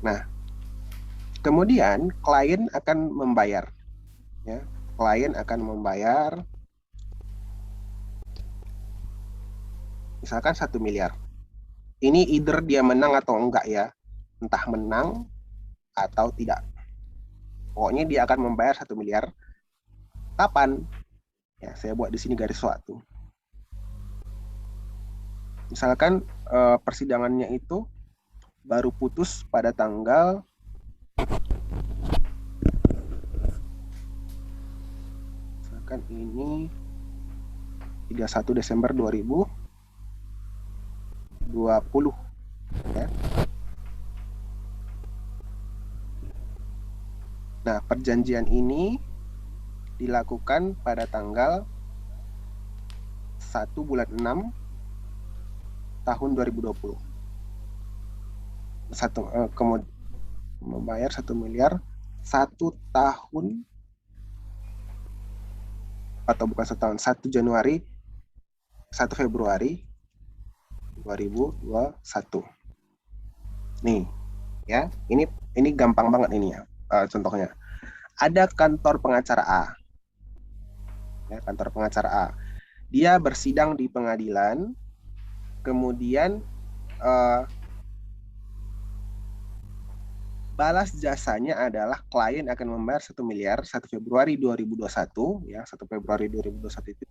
Nah, kemudian klien akan membayar, ya, klien akan membayar misalkan 1 miliar. Ini either dia menang atau enggak ya, entah menang atau tidak. Pokoknya dia akan membayar 1 miliar. Kapan? Ya, saya buat di sini garis waktu. Misalkan persidangannya itu baru putus pada tanggal misalkan ini 31 Desember 2020 ya. Nah, perjanjian ini dilakukan pada tanggal 1 bulan 6 tahun 2020. Kemudian membayar 1 miliar 1 tahun atau bukan 1 tahun, 1 Januari 1 Februari 2021. Nih, ya. Ini gampang banget ini ya. Contohnya. Ada kantor pengacara A. Ya, kantor pengacara A. Dia bersidang di pengadilan, kemudian balas jasanya adalah klien akan membayar 1 miliar 1 Februari 2021 ya, 1 Februari 2021 itu.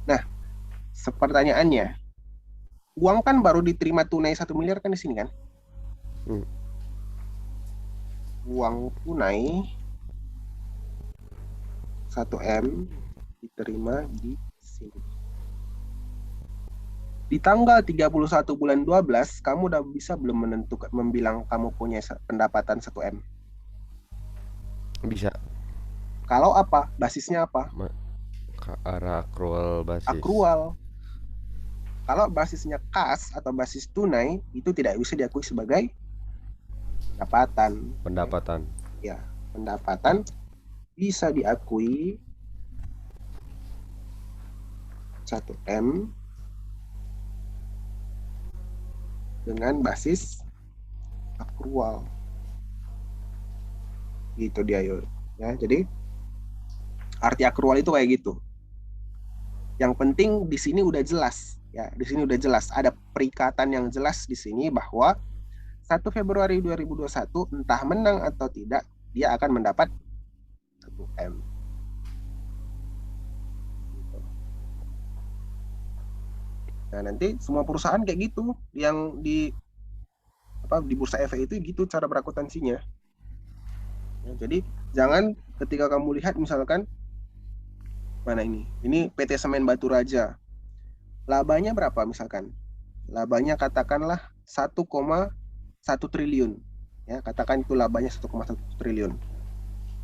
Nah, pertanyaannya, uang kan baru diterima tunai 1 miliar kan di sini kan? Uang tunai 1M diterima di sini. Di tanggal 31 bulan 12, kamu udah bisa belum menentukan, membilang kamu punya pendapatan 1M? Bisa. Kalau apa? Basisnya apa? Arah akrual basis. Akrual. Kalau basisnya kas atau basis tunai, itu tidak bisa diakui sebagai pendapatan. Pendapatan. Ya, pendapatan bisa diakui 1M dengan basis akrual. Gitu dia, ya. Jadi arti akrual itu kayak gitu. Yang penting di sini udah jelas, ya. Di sini udah jelas ada perikatan yang jelas di sini bahwa 1 Februari 2021 entah menang atau tidak, dia akan mendapat 1M. Nah, nanti semua perusahaan kayak gitu yang di bursa efek itu gitu cara berakuntansinya. Ya, jadi jangan ketika kamu lihat misalkan mana ini PT Semen Batu Raja, labanya berapa misalkan? Labanya katakanlah 1,1 triliun. Ya, katakan itu labanya 1,1 triliun.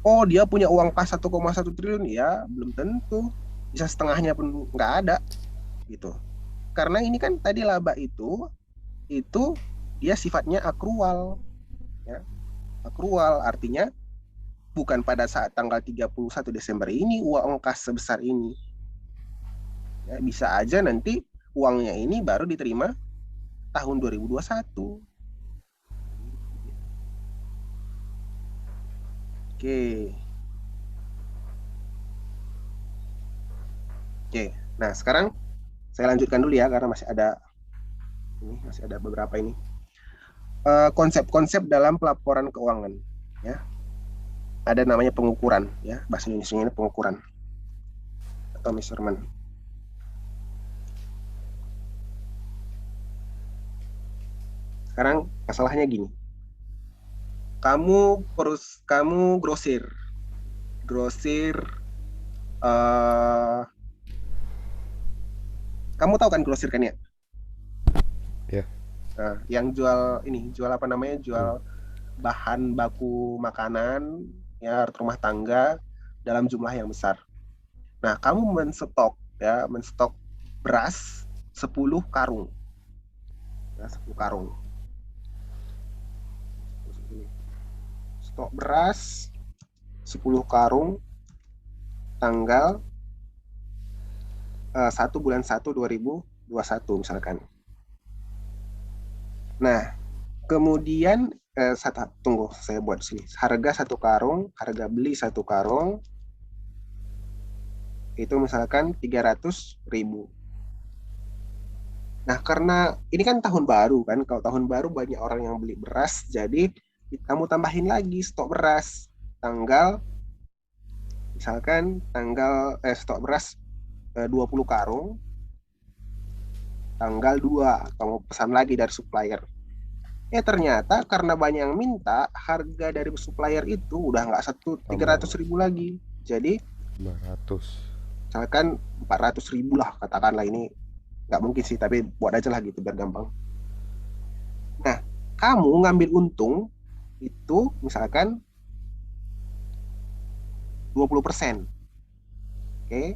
Oh, dia punya uang kas 1,1 triliun? Ya, belum tentu. Bisa setengahnya pun nggak ada, gitu. Karena ini kan tadi laba itu dia sifatnya akrual. Ya. Akrual artinya bukan pada saat tanggal 31 Desember ini uang kas sebesar ini. Ya, bisa aja nanti uangnya ini baru diterima tahun 2021. Oke. Oke. Nah, sekarang saya lanjutkan dulu ya karena masih ada beberapa ini. Konsep-konsep dalam pelaporan keuangan, ya. Ada namanya pengukuran, ya. Bahasa Indonesia ini pengukuran atau measurement. Sekarang masalahnya gini. Kamu grosir. Kamu tahu kan grosir kan ya? Ya. Nah, yang jual apa namanya? Jual bahan baku makanan ya rumah tangga dalam jumlah yang besar. Nah, kamu menstok beras 10 karung. Ya, 10 karung. Stok beras 10 karung tanggal 1 bulan 1 2021 misalkan. Nah, kemudian tunggu saya buat sini. Harga beli 1 karung itu misalkan 300.000. Nah, karena ini kan tahun baru kan, kalau tahun baru banyak orang yang beli beras, jadi kamu tambahin lagi stok beras stok beras 20 karung tanggal 2 kamu pesan lagi dari supplier. Ternyata karena banyak yang minta, harga dari supplier itu udah nggak 300.000 lagi. Jadi 500. misalkan 400.000 lah katakanlah, ini nggak mungkin sih, tapi buat aja lah gitu biar gampang. Nah, kamu ngambil untung itu misalkan 20%. Oke.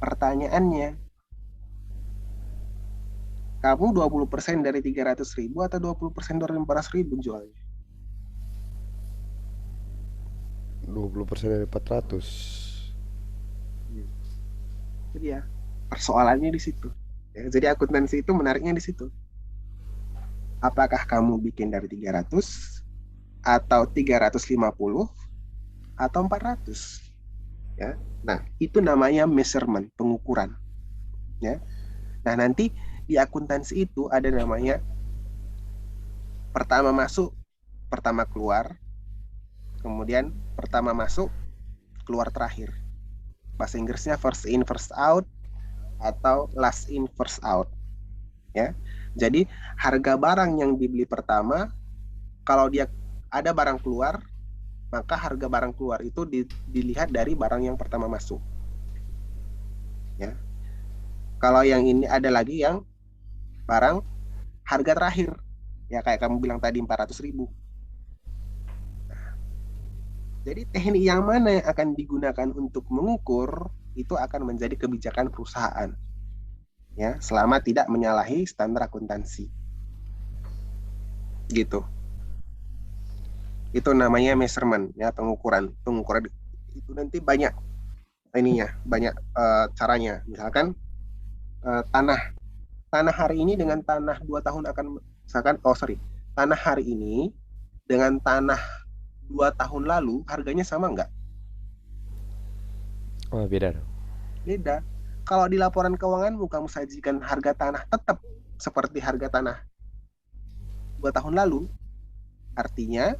Pertanyaannya, kamu 20% dari 300.000 atau 20% dari 400.000 jualnya? 20% dari 400. Jadi ya, persoalannya di situ. Ya, jadi akuntansi itu menariknya di situ. Apakah kamu bikin dari 300 atau 350 atau 400? Ya. Nah, itu namanya measurement, pengukuran. Ya. Nah, nanti di akuntansi itu ada namanya pertama masuk, pertama keluar, kemudian pertama masuk, keluar terakhir. Bahasa Inggrisnya first in, first out, atau last in, first out. Ya. Jadi, harga barang yang dibeli pertama, kalau dia ada barang keluar, maka harga barang keluar itu dilihat dari barang yang pertama masuk. Ya. Kalau yang ini ada lagi yang barang harga terakhir. Ya kayak kamu bilang tadi 400.000. Jadi teknik yang mana yang akan digunakan untuk mengukur itu akan menjadi kebijakan perusahaan. Ya, selama tidak menyalahi standar akuntansi. Gitu. Itu namanya measurement, ya, pengukuran. Pengukuran itu nanti banyak caranya. Misalkan tanah hari ini dengan tanah 2 tahun akan tanah hari ini dengan tanah 2 tahun lalu harganya sama nggak? Oh, beda dong. Beda. Kalau di laporan keuanganmu kamu sajikan harga tanah tetap seperti harga tanah 2 tahun lalu, artinya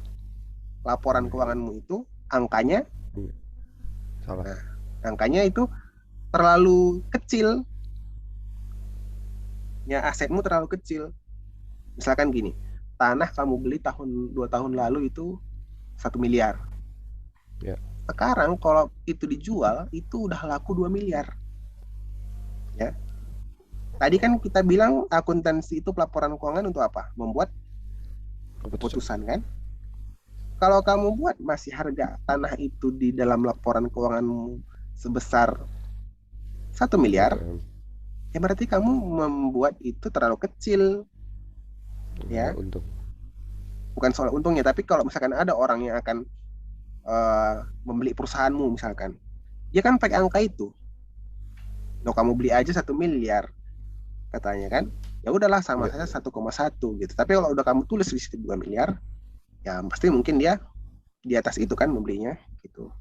laporan keuanganmu itu angkanya salah. Nah, angkanya itu terlalu kecil. Ya, asetmu terlalu kecil. Misalkan gini, tanah kamu beli 2 tahun lalu itu 1 miliar. Ya. Sekarang kalau itu dijual, itu udah laku 2 miliar. Ya. Tadi kan kita bilang akuntansi itu pelaporan keuangan untuk apa? Membuat keputusan kan? Kalau kamu buat masih harga tanah itu di dalam laporan keuanganmu sebesar 1 miliar, ya berarti kamu membuat itu terlalu kecil. Ya, untung. bukan soal untungnya, tapi kalau misalkan ada orang yang akan membeli perusahaanmu misalkan, dia kan pakai angka itu. Loh, kamu beli aja 1 miliar katanya kan, ya udahlah sama saja 1,1 gitu. Tapi kalau udah kamu tulis di situ 2 miliar, ya pasti mungkin dia di atas itu kan membelinya gitu.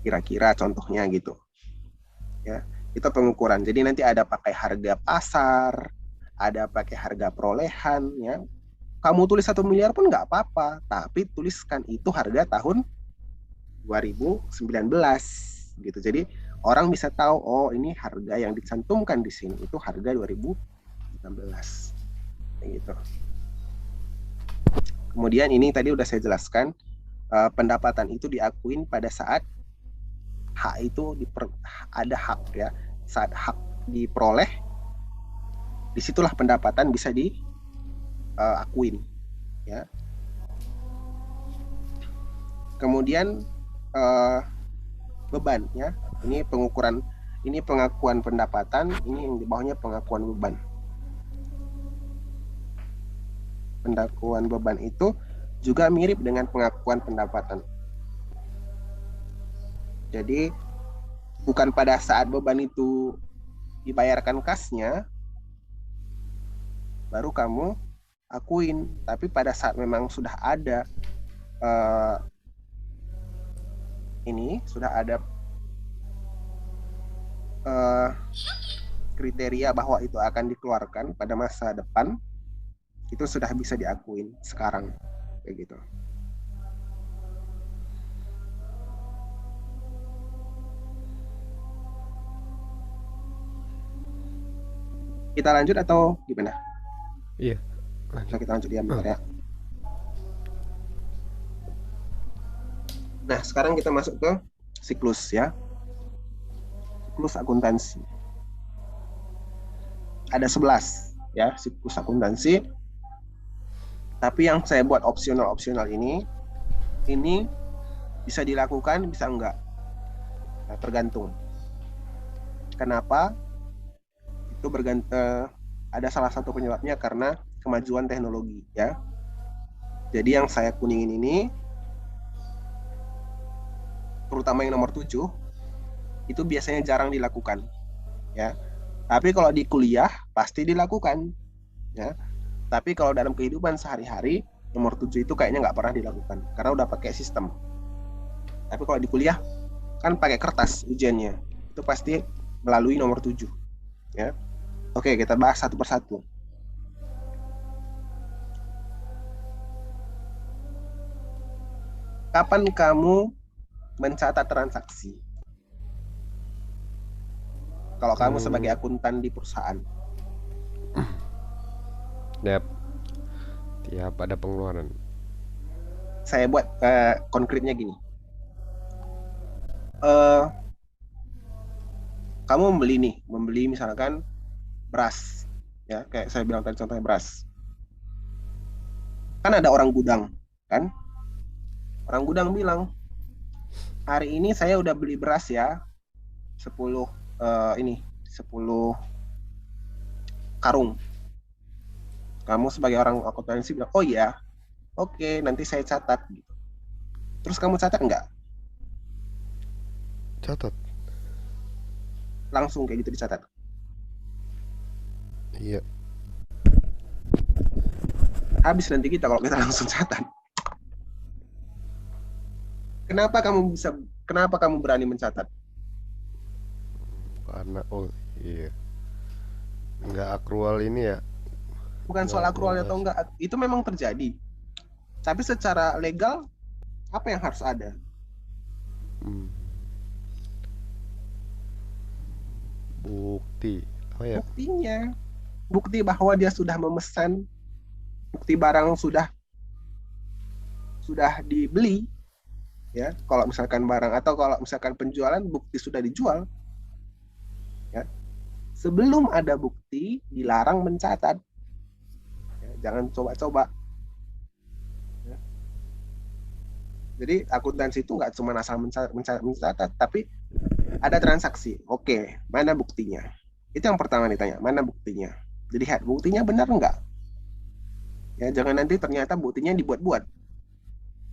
Kira-kira contohnya gitu. Ya, itu pengukuran. Jadi nanti ada pakai harga pasar, ada pakai harga perolehan ya. Kamu tulis 1 miliar pun nggak apa-apa, tapi tuliskan itu harga tahun 2019 gitu. Jadi orang bisa tahu, oh ini harga yang dicantumkan di sini itu harga 2019 gitu. Kemudian ini tadi udah saya jelaskan, pendapatan itu diakuin pada saat hak itu ada hak ya. Saat hak diperoleh, disitulah pendapatan bisa diakuin ya. Kemudian beban ya. Ini pengukuran, ini pengakuan pendapatan, ini yang di bawahnya pengakuan beban. Pengakuan beban itu juga mirip dengan pengakuan pendapatan. Jadi bukan pada saat beban itu dibayarkan kasnya baru kamu akuin, tapi pada saat memang sudah ada kriteria bahwa itu akan dikeluarkan pada masa depan, itu sudah bisa diakuin sekarang kayak gitu. Kita lanjut atau gimana? Iya. Kita lanjut ya, bentar ya. Nah, sekarang kita masuk ke siklus ya. Siklus akuntansi. Ada 11 ya siklus akuntansi. Tapi yang saya buat opsional ini bisa dilakukan, bisa enggak. Nah, tergantung. Kenapa? Itu bergantung, ada salah satu penyebabnya karena kemajuan teknologi ya. Jadi yang saya kuningin ini, terutama yang nomor 7, itu biasanya jarang dilakukan ya. Tapi kalau di kuliah pasti dilakukan ya. Tapi kalau dalam kehidupan sehari-hari, nomor 7 itu kayaknya nggak pernah dilakukan karena udah pakai sistem. Tapi kalau di kuliah kan pakai kertas ujiannya, itu pasti melalui nomor 7 ya. Oke, kita bahas satu persatu. Kapan kamu mencatat transaksi? Kalau kamu sebagai akuntan di perusahaan. Tiap ada pengeluaran. Saya buat konkretnya gini. Kamu membeli misalkan beras, ya kayak saya bilang tadi contohnya beras. Kan ada orang gudang, kan? Orang gudang bilang, hari ini saya udah beli beras ya, 10 karung. Kamu sebagai orang akuntansi bilang, oh iya, oke, nanti saya catat. Terus kamu catat nggak? Catat. Langsung kayak gitu dicatat. Iya. Habis nanti kita kalau kita langsung catat. Kenapa kamu berani mencatat? Karena nggak akrual ini ya. Bukan soal akrual atau enggak, itu memang terjadi. Tapi secara legal apa yang harus ada? Bukti. Oh ya. Buktinya. Bukti bahwa dia sudah memesan, bukti barang sudah dibeli. Ya, kalau misalkan barang atau kalau misalkan penjualan, bukti sudah dijual. Ya. sebelum ada bukti dilarang mencatat. Ya, jangan coba-coba. Ya. Jadi akuntansi itu nggak cuma asal mencatat, tapi ada transaksi. Oke, mana buktinya? Itu yang pertama ditanya, mana buktinya? Dilihat buktinya benar nggak? Ya, jangan nanti ternyata buktinya dibuat-buat.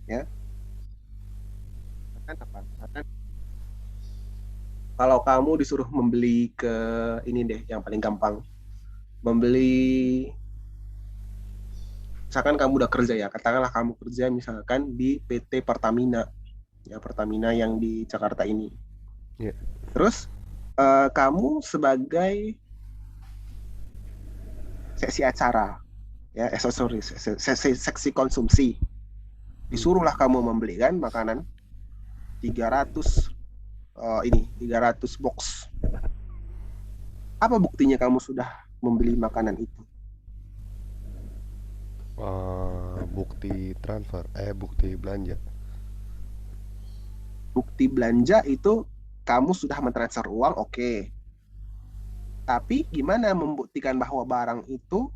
Ya, kan apa? Misalkan kalau kamu disuruh membeli ke ini deh, yang paling gampang, membeli, misalkan kamu udah kerja ya, katakanlah kamu kerja misalkan di PT Pertamina, ya Pertamina yang di Jakarta ini. Yeah. Terus kamu sebagai seksi acara, ya, sorry, seksi konsumsi, disuruhlah kamu membeli kan makanan 300 box. Apa buktinya kamu sudah membeli makanan itu? Bukti transfer, bukti belanja. Bukti belanja itu kamu sudah mentransfer uang, oke. Tapi gimana membuktikan bahwa barang itu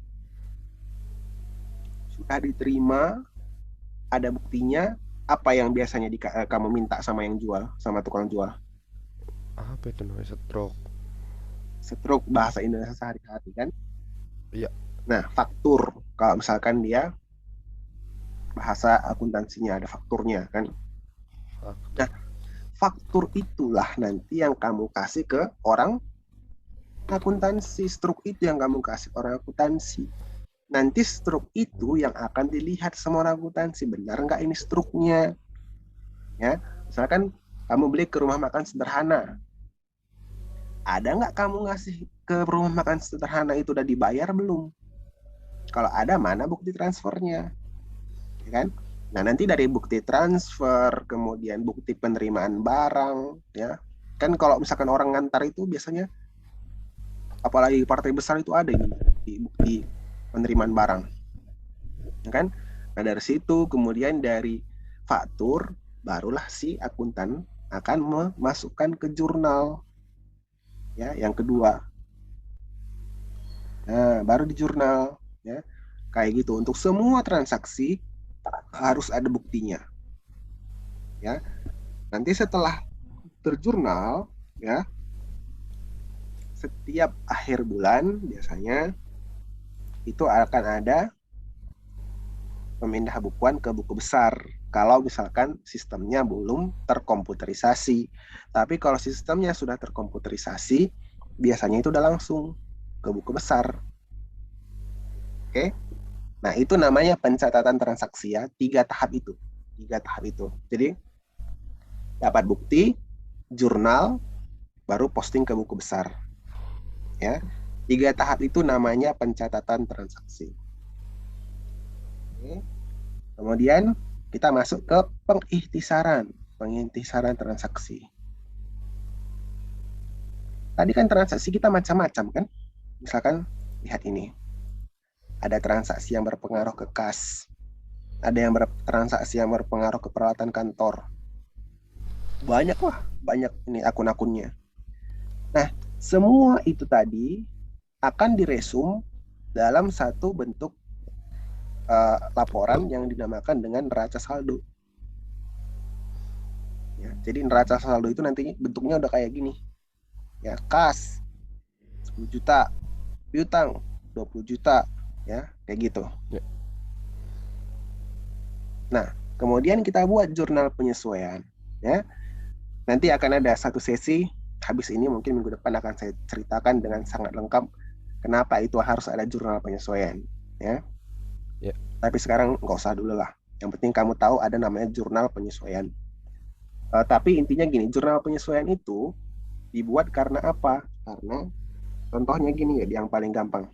sudah diterima, ada buktinya? Apa yang biasanya kamu minta sama yang jual, sama tukang jual? Apa itu namanya, stroke? Stroke bahasa Indonesia sehari-hari kan? Iya. Nah, faktur. Kalau misalkan dia bahasa akuntansinya ada fakturnya kan? Nah, faktur itulah nanti yang kamu kasih ke orang akuntansi. Struk itu yang kamu kasih orang akuntansi. Nanti struk itu yang akan dilihat sama orang akuntansi, benar nggak ini struknya? Ya, misalkan kamu beli ke rumah makan sederhana, ada nggak kamu ngasih ke rumah makan sederhana itu udah dibayar belum? Kalau ada, mana bukti transfernya? Ya kan? Nah, nanti dari bukti transfer, kemudian bukti penerimaan barang, ya kan kalau misalkan orang ngantar itu biasanya, apalagi partai besar itu ada ini bukti penerimaan barang, ya kan? Nah, dari situ kemudian dari faktur barulah si akuntan akan memasukkan ke jurnal, ya, yang kedua. Nah, baru di jurnal, ya, kayak gitu. Untuk semua transaksi harus ada buktinya, ya. Nanti setelah terjurnal, ya, setiap akhir bulan biasanya itu akan ada pemindah bukuan ke buku besar kalau misalkan sistemnya belum terkomputerisasi. Tapi kalau sistemnya sudah terkomputerisasi, biasanya itu udah langsung ke buku besar. Oke? Nah, itu namanya pencatatan transaksi, ya. Tiga tahap itu. Jadi, dapat bukti, jurnal, baru posting ke buku besar. Ya. 3 tahap itu namanya pencatatan transaksi. Oke. Kemudian kita masuk ke pengikhtisaran transaksi. Tadi kan transaksi kita macam-macam kan? Misalkan lihat ini. Ada transaksi yang berpengaruh ke kas. Ada yang transaksi yang berpengaruh ke peralatan kantor. Banyak ini akun-akunnya. Nah, semua itu tadi akan diresum dalam satu bentuk laporan yang dinamakan dengan neraca saldo. Ya, jadi neraca saldo itu nantinya bentuknya udah kayak gini. Ya, kas 10 juta, piutang 20 juta, ya, kayak gitu. Ya. Nah, kemudian kita buat jurnal penyesuaian, ya. Nanti akan ada satu sesi, habis ini mungkin minggu depan akan saya ceritakan dengan sangat lengkap kenapa itu harus ada jurnal penyesuaian, ya. Ya. Tapi sekarang nggak usah dulu lah. Yang penting kamu tahu ada namanya jurnal penyesuaian. Tapi intinya gini, jurnal penyesuaian itu dibuat karena apa? Karena contohnya gini ya, yang paling gampang.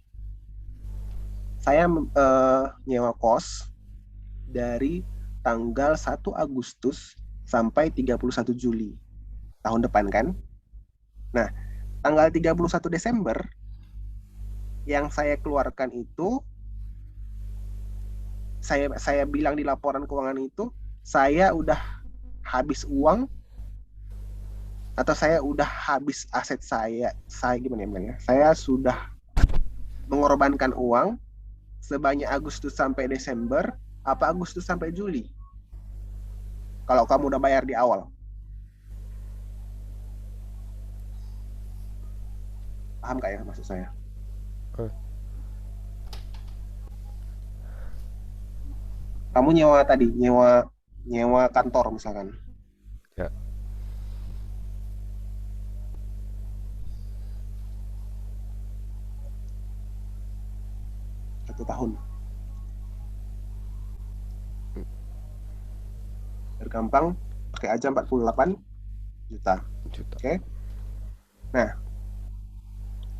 Saya nyewa kos dari tanggal 1 Agustus sampai 31 Juli tahun depan kan. Nah, tanggal 31 Desember yang saya keluarkan itu, saya bilang di laporan keuangan itu, saya udah habis uang atau saya udah habis aset saya gimana ya bilangnya? Saya sudah mengorbankan uang sebanyak Agustus sampai Desember, apa Agustus sampai Juli? Kalau kamu udah bayar di awal. Paham gak ya maksud saya? Eh, Kamu nyewa tadi, nyewa kantor misalkan. ya, 1 tahun. Bergampang, pakai aja 48 juta. juta. Oke. Nah,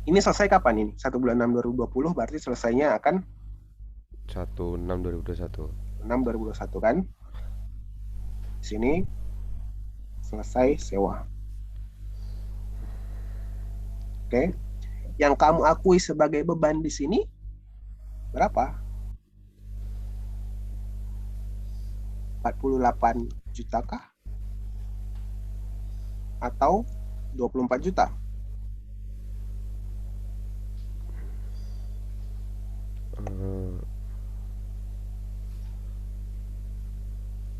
ini selesai kapan ini? 1 bulan 6 2020 berarti selesainya akan 1/6/2021. 6 2021 kan? Di sini selesai sewa. Oke. Yang kamu akui sebagai beban di sini berapa? 48 juta kah? Atau 24 juta? Eh,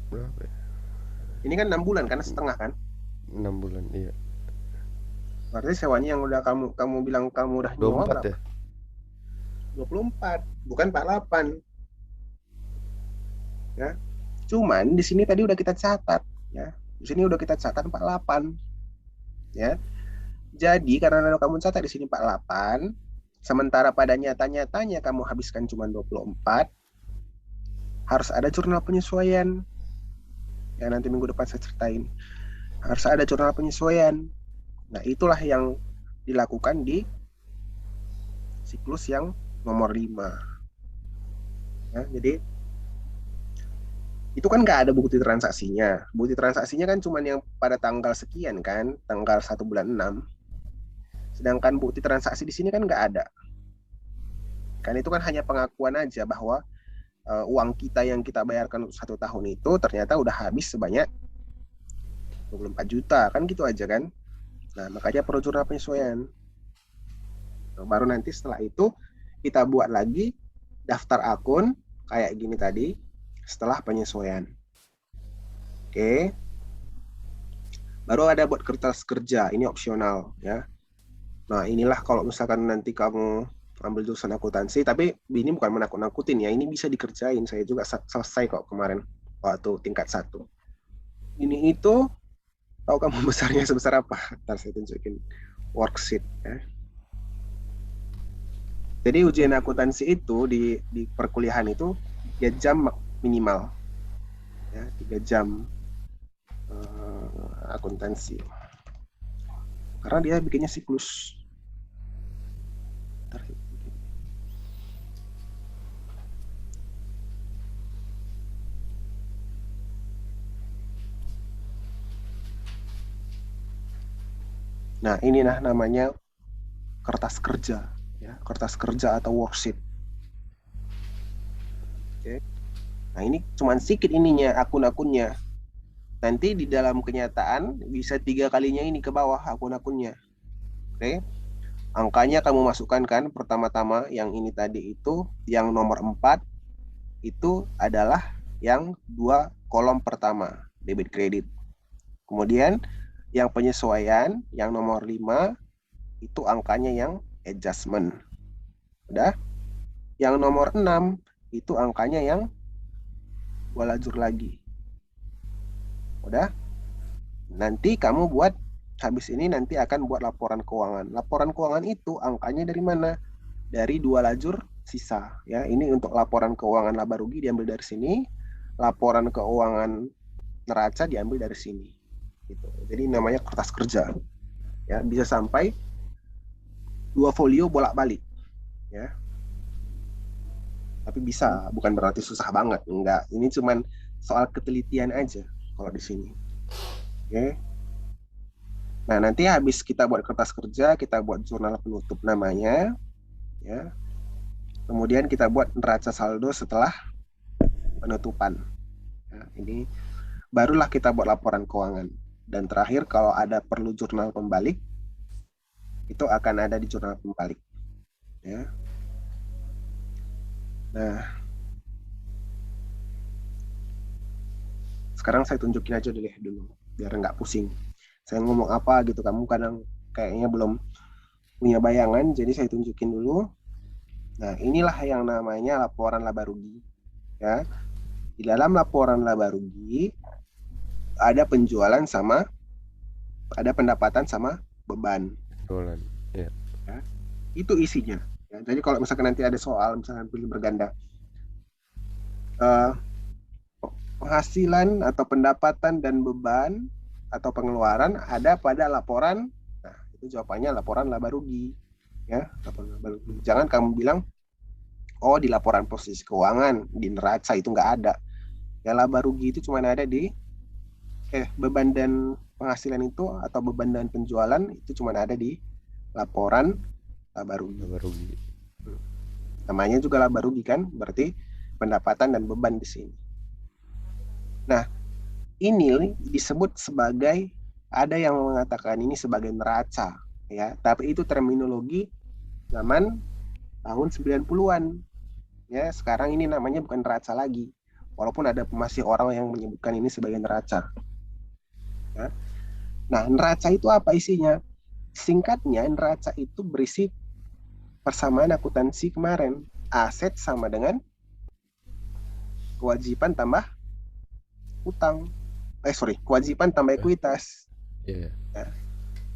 berapa ya? Ini kan 6 bulan kan, setengah kan? 6 bulan, iya. Berarti sewanya yang udah kamu bilang kamu udah nyewa 24 berapa? ya? 24, bukan 48. Ya. Cuman di sini tadi udah kita catat, ya. Di sini udah kita catat 48. Ya. Jadi karena kamu catat di sini 48, sementara pada nyata-nyatanya kamu habiskan cuma 24, harus ada jurnal penyesuaian. Ya, nanti minggu depan saya ceritain. Harus ada jurnal penyesuaian. Nah, itulah yang dilakukan di siklus yang nomor 5. Ya, jadi itu kan nggak ada bukti transaksinya. Bukti transaksinya kan cuma yang pada tanggal sekian kan, tanggal 1 bulan 6. Sedangkan bukti transaksi di sini kan nggak ada. Kan itu kan hanya pengakuan aja bahwa uang kita yang kita bayarkan untuk 1 tahun itu ternyata udah habis sebanyak 24 juta. Kan gitu aja kan. Nah, makanya perlu jurnal penyesuaian. Nah, baru nanti setelah itu kita buat lagi daftar akun kayak gini tadi setelah penyesuaian. Oke. Baru ada buat kertas kerja, ini opsional ya. Nah, inilah kalau misalkan nanti kamu ambil jurusan akuntansi, tapi ini bukan menakut-nakutin ya, ini bisa dikerjain. Saya juga selesai kok kemarin waktu tingkat 1. Ini itu, tahu kamu besarnya sebesar apa? Ntar saya tunjukin worksheet ya. Jadi ujian akuntansi itu di perkuliahan itu 3 jam minimal. Ya, 3 jam akuntansi. Karena dia bikinnya siklus. Nah, inilah namanya kertas kerja, ya, kertas kerja atau worksheet. Oke. Nah, ini cuma sedikit ininya, akun-akunnya. Nanti di dalam kenyataan bisa 3 kalinya ini ke bawah akun-akunnya. Oke. Angkanya kamu masukkan kan, pertama-tama yang ini tadi itu, yang nomor 4 itu adalah yang 2 kolom pertama, debit kredit. Kemudian yang penyesuaian, yang nomor 5 itu angkanya yang adjustment. Udah? Yang nomor 6 itu angkanya yang 2 lajur lagi. Udah? Nanti kamu buat, habis ini nanti akan buat laporan keuangan. Laporan keuangan itu angkanya dari mana? Dari 2 lajur sisa. Ya, ini untuk laporan keuangan laba rugi diambil dari sini. Laporan keuangan neraca diambil dari sini. Gitu. Jadi namanya kertas kerja. Ya, bisa sampai 2 folio bolak-balik. Ya. Tapi bisa, bukan berarti susah banget. Enggak, ini cuman soal ketelitian aja kalau di sini. Oke. Nah, nanti habis kita buat kertas kerja, kita buat jurnal penutup namanya, ya. Kemudian kita buat neraca saldo setelah penutupan. Ya, ini barulah kita buat laporan keuangan. Dan terakhir kalau ada perlu jurnal pembalik, itu akan ada di jurnal pembalik. Ya. Nah, sekarang saya tunjukin aja dulu, biar nggak pusing. Saya ngomong apa gitu, kamu kadang kayaknya belum punya bayangan, jadi saya tunjukin dulu. Nah, inilah yang namanya laporan laba rugi. Ya. Di dalam laporan laba rugi ada penjualan sama ada pendapatan sama beban. Jualan. Ya. Ya. Itu isinya. Ya. Jadi kalau misalkan nanti ada soal misalkan pilih berganda, penghasilan atau pendapatan dan beban atau pengeluaran ada pada laporan. Nah, itu jawabannya laporan laba rugi. Ya, laporan laba rugi. Jangan kamu bilang, oh di laporan posisi keuangan, di neraca itu nggak ada. Ya laba rugi itu cuma ada di beban dan penghasilan itu atau beban dan penjualan itu cuma ada di laporan laba rugi. Laba rugi. Namanya juga laba rugi kan, berarti pendapatan dan beban di sini. Nah, ini disebut sebagai, ada yang mengatakan ini sebagai neraca, ya, tapi itu terminologi zaman tahun 90-an. Ya, sekarang ini namanya bukan neraca lagi. Walaupun ada masih orang yang menyebutkan ini sebagai neraca. Ya. Nah, neraca itu apa isinya? Singkatnya, neraca itu berisi persamaan akuntansi kemarin. Aset sama dengan kewajiban tambah utang. Kewajiban tambah ekuitas. Yeah. Ya.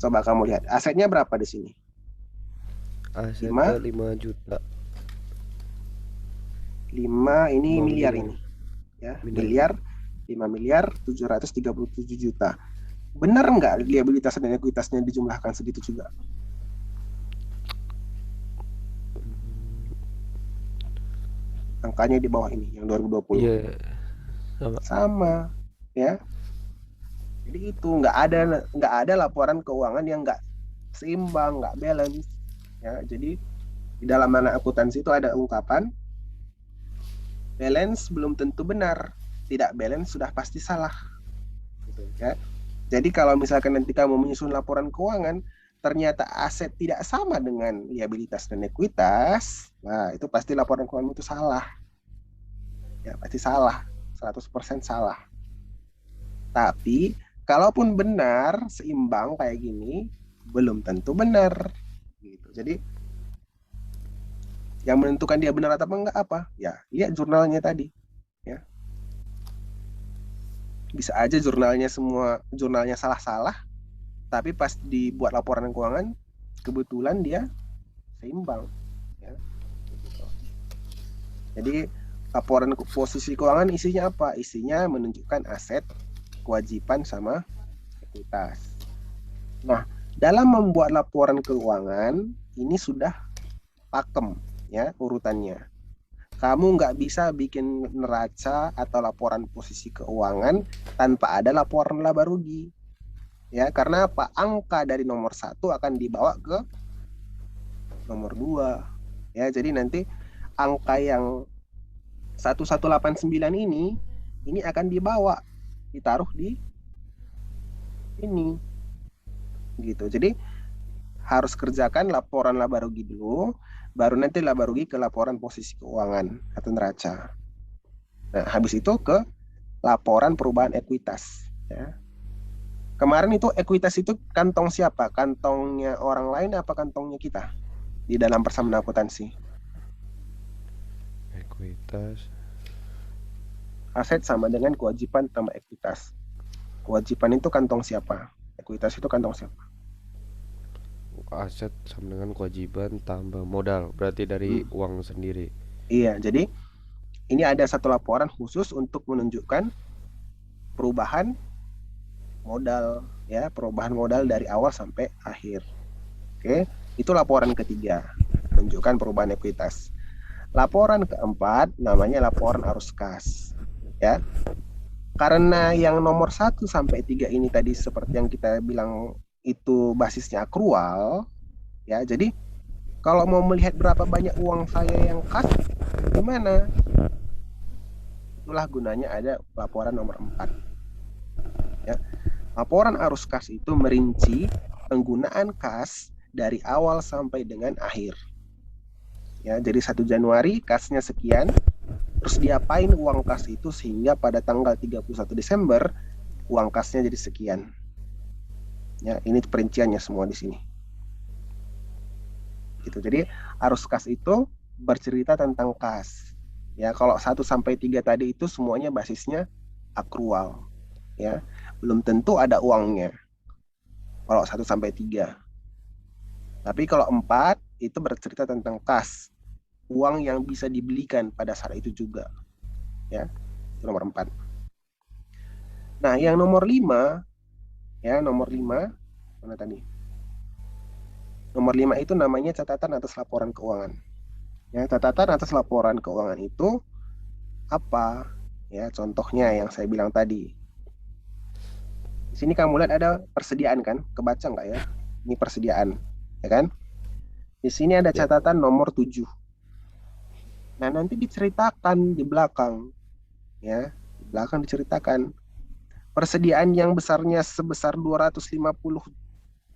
Coba kamu lihat, asetnya berapa di sini? Asetnya 5 juta. 5 ini miliar miliar. ini. Ya, miliar 5.737 juta. Benar nggak liabilitas dan ekuitasnya dijumlahkan segitu juga? Angkanya di bawah ini yang 2020. Iya. Sama, ya. Jadi itu nggak ada laporan keuangan yang nggak seimbang, nggak balance. Ya, jadi di dalam mana akuntansi itu ada ungkapan balance belum tentu benar, tidak balance sudah pasti salah. Gitu, ya. Jadi kalau misalkan nanti kamu menyusun laporan keuangan, ternyata aset tidak sama dengan liabilitas dan ekuitas, nah itu pasti laporan keuangan itu salah. Ya, pasti salah, 100% salah. Tapi kalaupun benar, seimbang kayak gini, belum tentu benar. Gitu. Jadi yang menentukan dia benar atau enggak apa? Ya, lihat jurnalnya tadi. Ya. Bisa aja jurnalnya salah-salah, tapi pas dibuat laporan keuangan, kebetulan dia seimbang. Ya. Jadi laporan posisi keuangan isinya apa? Isinya menunjukkan aset, kewajiban, sama ekuitas. Nah, dalam membuat laporan keuangan, ini sudah pakem, ya, urutannya. Kamu nggak bisa bikin neraca atau laporan posisi keuangan tanpa ada laporan laba rugi. Ya, karena apa? Angka dari nomor 1 akan dibawa ke nomor 2. Ya, jadi nanti angka yang 1189 ini akan ditaruh di ini. Gitu. Jadi harus kerjakan laporan laba rugi dulu, baru nanti laba rugi ke laporan posisi keuangan atau neraca. Nah, habis itu ke laporan perubahan ekuitas. Ya. Kemarin itu ekuitas itu kantong siapa? Kantongnya orang lain apa kantongnya kita di dalam persamaan akuntansi? Ekuitas. Aset sama dengan kewajiban tambah ekuitas. Kewajiban itu kantong siapa? Ekuitas itu kantong siapa? Aset sama dengan kewajiban tambah modal, berarti dari uang sendiri. Iya, jadi ini ada satu laporan khusus untuk menunjukkan perubahan modal, ya, perubahan modal dari awal sampai akhir. Oke, itu laporan ketiga, menunjukkan perubahan ekuitas. Laporan keempat namanya laporan arus kas, ya. Karena yang nomor 1 sampai 3 ini tadi seperti yang kita bilang itu basisnya akrual, ya. Jadi kalau mau melihat berapa banyak uang saya yang kas, gimana? Itulah gunanya ada laporan nomor 4. Ya. Laporan arus kas itu merinci penggunaan kas dari awal sampai dengan akhir. Ya, jadi 1 Januari kasnya sekian, terus diapain uang kas itu sehingga pada tanggal 31 Desember uang kasnya jadi sekian. Ya, ini perinciannya semua di sini. Gitu. Jadi arus kas itu bercerita tentang kas. Ya, kalau 1 sampai 3 tadi itu semuanya basisnya akrual. Ya, belum tentu ada uangnya. Kalau 1 sampai 3. Tapi kalau 4 itu bercerita tentang kas, uang yang bisa dibelikan pada saat itu juga. Ya, itu nomor 4. Nah, yang nomor 5, ya, nomor 5 mana tadi? Nomor 5 itu namanya catatan atas laporan keuangan. Ya, catatan atas laporan keuangan itu apa? Ya, contohnya yang saya bilang tadi. Di sini kamu lihat ada persediaan kan? Kebaca nggak ya? Ini persediaan, ya kan? Di sini ada Ya. catatan nomor 7. Nah, nanti diceritakan di belakang, ya. Di belakang diceritakan persediaan yang besarnya sebesar 250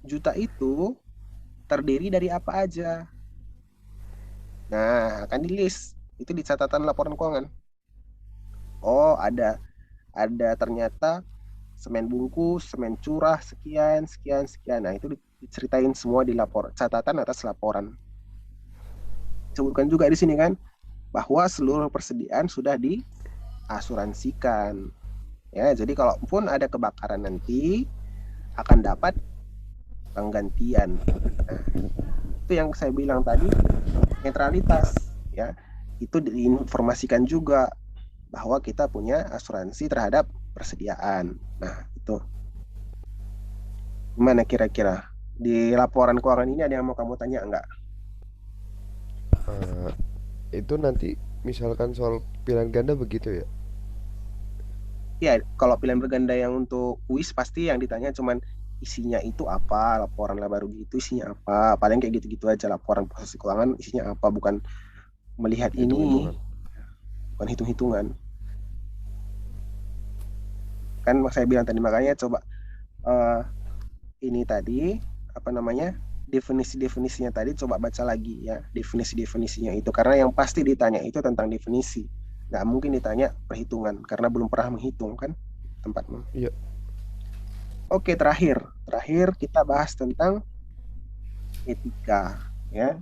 juta itu terdiri dari apa aja. Nah, akan di list itu di catatan laporan keuangan. Oh, ada ternyata semen bungkus, semen curah sekian, sekian, sekian. Nah, itu diceritain semua di catatan atas laporan. Sebutkan juga di sini kan bahwa seluruh persediaan sudah diasuransikan. Ya, jadi kalaupun ada kebakaran nanti akan dapat penggantian. Nah, itu yang saya bilang tadi, netralitas, ya. Itu diinformasikan juga bahwa kita punya asuransi terhadap persediaan. Nah, itu gimana kira-kira di laporan keuangan ini ada yang mau kamu tanya enggak? Eh, itu nanti misalkan soal pilihan ganda begitu ya? Ya, kalau pilihan berganda yang untuk kuis pasti yang ditanya cuman isinya itu apa, laporan laba rugi itu isinya apa, paling kayak gitu-gitu aja, laporan proses keuangan isinya apa, bukan melihat ini, Hitung-hitungan. bukan hitung-hitungan. Kan saya bilang tadi, makanya coba eh, ini tadi apa namanya, definisi-definisinya tadi coba baca lagi ya, definisi-definisinya itu, karena yang pasti ditanya itu tentang definisi, nggak mungkin ditanya perhitungan karena belum pernah menghitung kan tempatmu. Iya. Oke, terakhir terakhir kita bahas tentang etika, ya,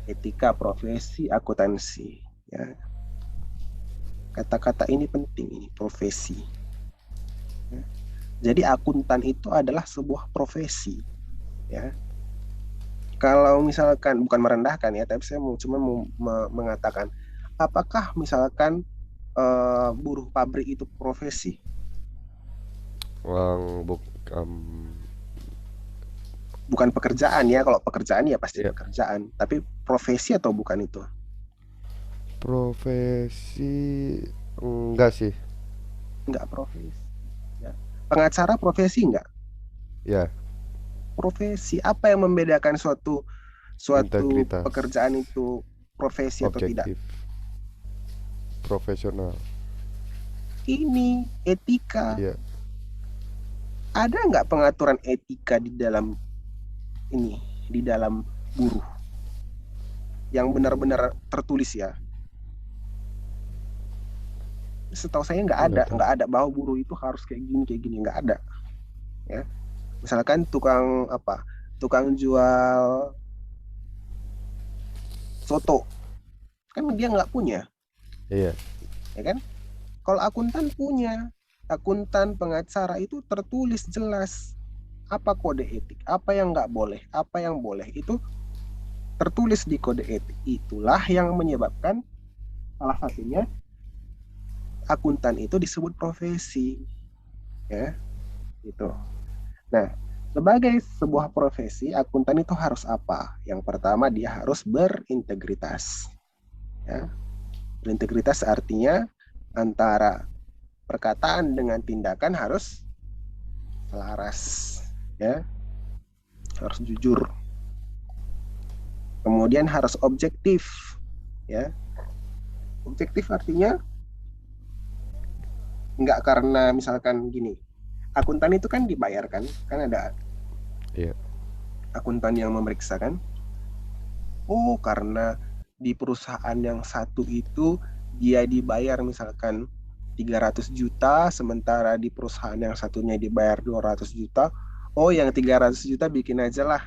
etika profesi akuntansi, ya. Kata-kata ini penting, ini profesi, ya. Jadi akuntan itu adalah sebuah profesi, ya. Kalau misalkan, bukan merendahkan ya, tapi saya cuma mau mengatakan, apakah misalkan buruh pabrik itu profesi? Uang buk Bukan pekerjaan ya, kalau pekerjaan ya pasti ya, pekerjaan, tapi profesi atau bukan itu? profesi enggak sih. Enggak profesi, ya. Pengacara profesi enggak? Ya, Profesi. Apa yang membedakan suatu suatu integritas, pekerjaan itu profesi atau tidak? objektif, profesional. Ini etika. Iya. Ada nggak pengaturan etika di dalam ini, di dalam buruh yang benar-benar tertulis ya? Setahu saya Nggak tahu. nggak ada bahwa buruh itu harus kayak gini, nggak ada. Ya, misalkan tukang apa, tukang jual soto, kan dia nggak punya, Iya. ya kan? Kalau akuntan punya, akuntan pengacara itu tertulis jelas apa kode etik, apa yang nggak boleh, apa yang boleh, itu tertulis di kode etik. Itulah yang menyebabkan salah satunya akuntan itu disebut profesi, ya, itu. Nah, sebagai sebuah profesi, akuntan itu harus apa? Yang pertama, dia harus berintegritas, ya. Berintegritas artinya antara perkataan dengan tindakan harus selaras, ya, harus jujur. Kemudian harus objektif, ya. Objektif artinya nggak karena misalkan gini, akuntan itu kan dibayar kan ada Iya. akuntan yang memeriksa kan. Oh, karena di perusahaan yang satu itu dia dibayar misalkan 300 juta, sementara di perusahaan yang satunya dibayar 200 juta. Oh, yang 300 juta bikin aja lah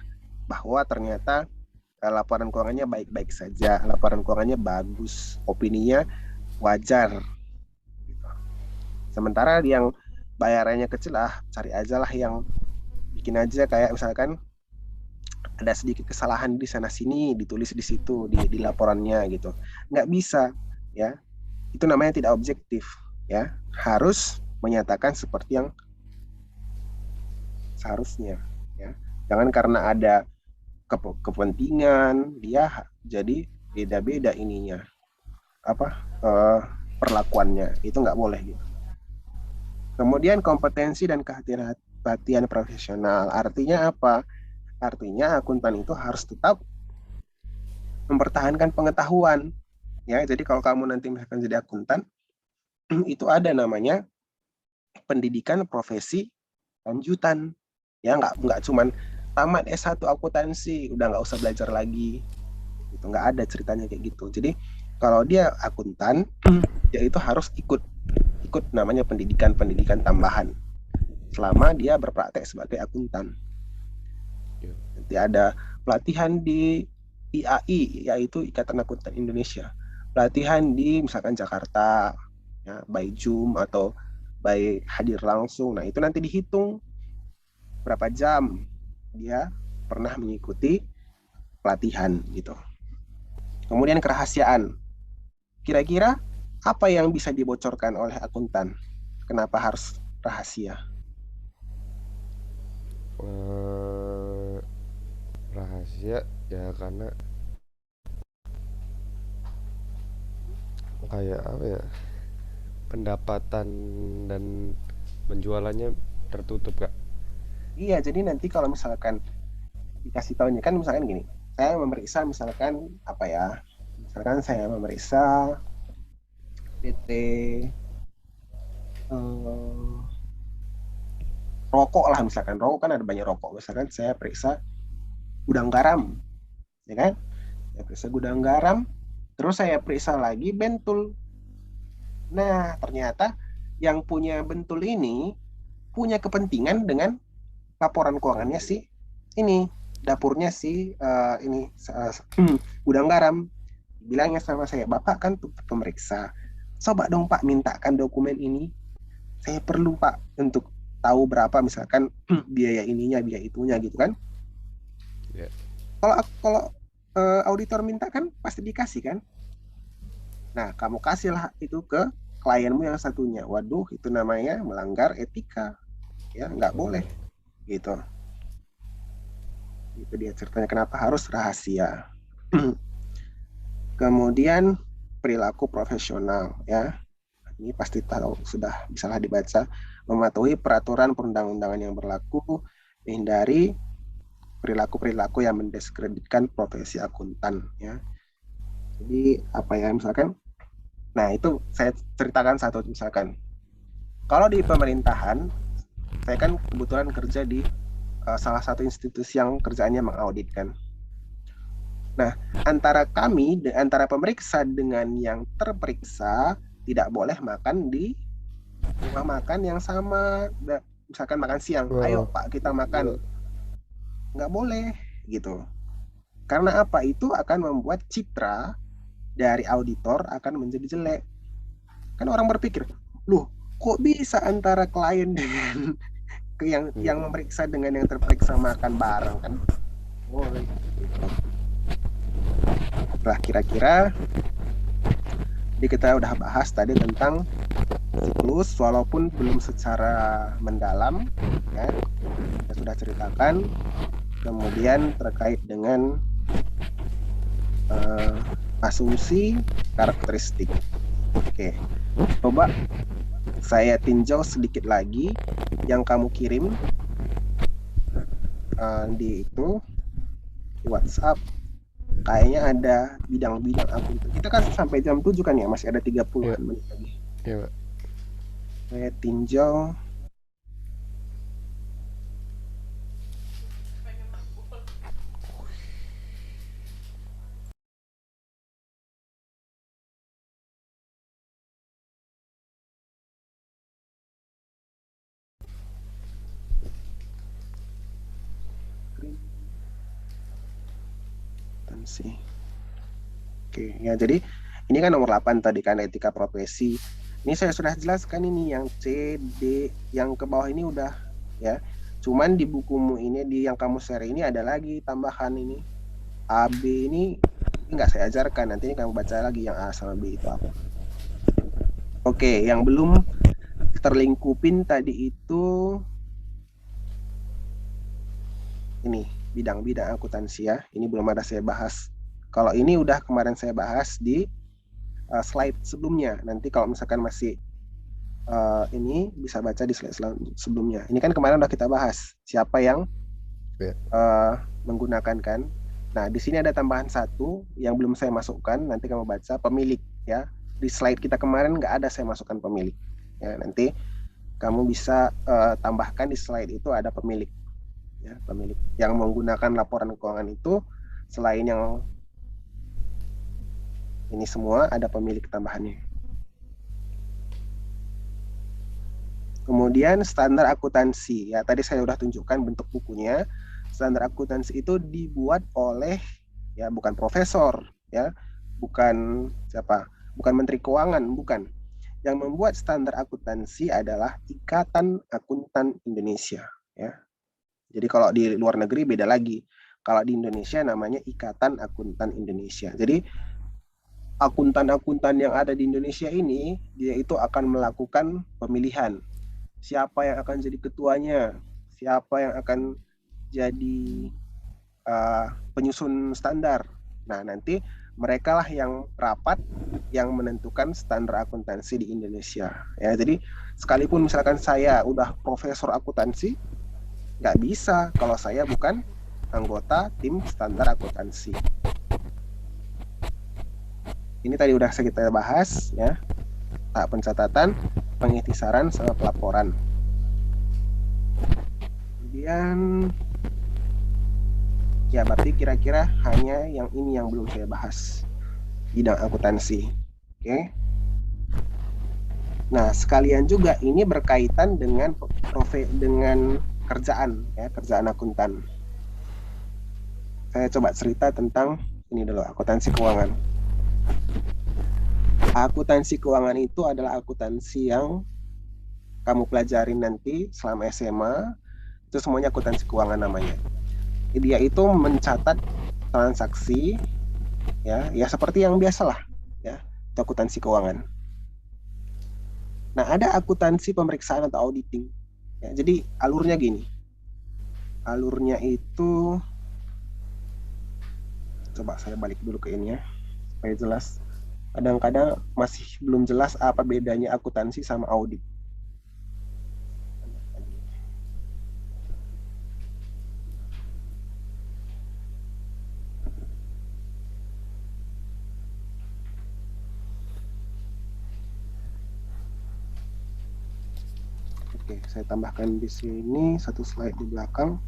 bahwa ternyata laporan keuangannya baik-baik saja, laporan keuangannya bagus, opininya wajar. Sementara yang bayarannya kecil cari aja lah yang bikin aja kayak misalkan ada sedikit kesalahan di sana sini ditulis di situ di laporannya gitu. Nggak bisa ya. Itu namanya tidak objektif ya. Harus menyatakan seperti yang seharusnya ya. Jangan karena ada kepentingan dia jadi beda-beda ininya perlakuannya, itu nggak boleh gitu. Kemudian kompetensi dan kehati-hatian profesional, artinya apa? Artinya akuntan itu harus tetap mempertahankan pengetahuan ya. Jadi kalau kamu nanti misalkan jadi akuntan itu ada namanya pendidikan profesi lanjutan ya, nggak cuman tamat S1 akuntansi udah nggak usah belajar lagi, itu nggak ada ceritanya kayak gitu. Jadi kalau dia akuntan dia itu harus ikut namanya pendidikan tambahan selama dia berpraktek sebagai akuntan. Nanti ada pelatihan di IAI, yaitu Ikatan Akuntan Indonesia, pelatihan di misalkan Jakarta ya, by Zoom atau by hadir langsung. Nah itu nanti dihitung berapa jam dia pernah mengikuti pelatihan gitu. Kemudian kerahasiaan, kira-kira apa yang bisa dibocorkan oleh akuntan? Kenapa harus rahasia? Rahasia ya karena kayak apa ya, pendapatan dan penjualannya tertutup Kak. Iya, jadi nanti kalau misalkan dikasih tahunya kan misalkan gini, saya memeriksa misalkan apa ya, misalkan saya memeriksa PT rokok lah, misalkan rokok kan ada banyak rokok, misalkan saya periksa gudang garam ya kan, saya periksa gudang garam, terus saya periksa lagi bentul. Nah ternyata yang punya bentul ini punya kepentingan dengan laporan keuangannya sih ini, dapurnya sih ini gudang garam. Bilangnya sama saya, Bapak kan pemeriksa, coba dong Pak mintakan dokumen ini, saya perlu Pak untuk tahu berapa misalkan biaya ininya, biaya itunya gitu kan. Yeah. Kalau auditor minta kan pasti dikasih kan. Nah kamu kasihlah itu ke klienmu yang satunya. Waduh, itu namanya melanggar etika ya, nggak boleh gitu. Itu dia ceritanya kenapa harus rahasia. Kemudian perilaku profesional ya. Ini pasti tahu, sudah bisalah dibaca. Mematuhi peraturan perundang-undangan yang berlaku, menghindari perilaku-perilaku yang mendiskreditkan profesi akuntan ya. Jadi apa ya, misalkan, nah itu saya ceritakan satu, misalkan kalau di pemerintahan, saya kan kebetulan kerja di salah satu institusi yang kerjaannya mengaudit kan. Nah, antara pemeriksa dengan yang terperiksa tidak boleh makan di rumah makan yang sama. Misalkan makan siang, ayo Pak kita makan, nggak boleh gitu. Karena apa? Itu akan membuat citra dari auditor akan menjadi jelek. Kan orang berpikir, loh kok bisa antara klien dengan yang memeriksa dengan yang terperiksa makan bareng kan? Boleh. Nah kira-kira jadi kita udah bahas tadi tentang siklus, walaupun belum secara mendalam ya, kita sudah ceritakan. Kemudian terkait dengan asumsi karakteristik. Oke, coba saya tinjau sedikit lagi yang kamu kirim di WhatsApp. Kayaknya ada bidang-bidang akuntan. Kita kan sampai jam 7 kan ya, masih ada 30 menit lagi. Iya, Pak. Saya tinjau. akuntansi. Oke, ya jadi ini kan nomor 8 tadi kan, etika profesi. Ini saya sudah jelaskan ini yang C, D, yang ke bawah ini udah ya. Cuman di bukumu ini, di yang kamu share ini ada lagi tambahan ini. A, B ini nggak saya ajarkan, nanti ini kamu baca lagi yang A sama B itu apa. Oke, yang belum terlingkupin tadi itu ini bidang-bidang akuntansi ya. Ini belum ada saya bahas. Kalau ini udah kemarin saya bahas di slide sebelumnya. Nanti kalau misalkan masih ini bisa baca di slide sebelumnya. Ini kan kemarin udah kita bahas siapa yang menggunakan kan. Nah, di sini ada tambahan satu yang belum saya masukkan. Nanti kamu baca pemilik ya. Di slide kita kemarin nggak ada saya masukkan pemilik. Ya, nanti kamu bisa tambahkan di slide itu ada pemilik. Ya, pemilik yang menggunakan laporan keuangan itu selain yang ini semua ada pemilik tambahannya. Kemudian standar akuntansi ya, tadi saya sudah tunjukkan bentuk bukunya. Standar akuntansi itu dibuat oleh ya bukan profesor ya, bukan siapa, bukan menteri keuangan, bukan. Yang membuat standar akuntansi adalah Ikatan Akuntan Indonesia ya. Jadi kalau di luar negeri beda lagi. Kalau di Indonesia namanya Ikatan Akuntan Indonesia. Jadi akuntan-akuntan yang ada di Indonesia ini dia itu akan melakukan pemilihan. Siapa yang akan jadi ketuanya, siapa yang akan jadi penyusun standar. Nah, nanti mereka lah yang rapat yang menentukan standar akuntansi di Indonesia. Ya, jadi sekalipun misalkan saya udah profesor akuntansi, nggak bisa kalau saya bukan anggota tim standar akuntansi. Ini tadi udah kita bahas ya, tahap pencatatan, pengiktisaran, sama pelaporan. Kemudian ya berarti kira-kira hanya yang ini yang belum saya bahas, bidang akuntansi. Oke. Nah, sekalian juga ini berkaitan dengan kerjaan ya, kerjaan akuntan. Saya coba cerita tentang ini dulu, akuntansi keuangan. Akuntansi keuangan itu adalah akuntansi yang kamu pelajarin nanti selama SMA, itu semuanya akuntansi keuangan namanya. Dia itu mencatat transaksi ya seperti yang biasalah ya, itu akuntansi keuangan. Nah, ada akuntansi pemeriksaan atau auditing ya, jadi alurnya gini, alurnya itu coba saya balik dulu ke ini ya supaya jelas. Kadang-kadang masih belum jelas apa bedanya akuntansi sama audit. Oke, saya tambahkan di sini satu slide di belakang.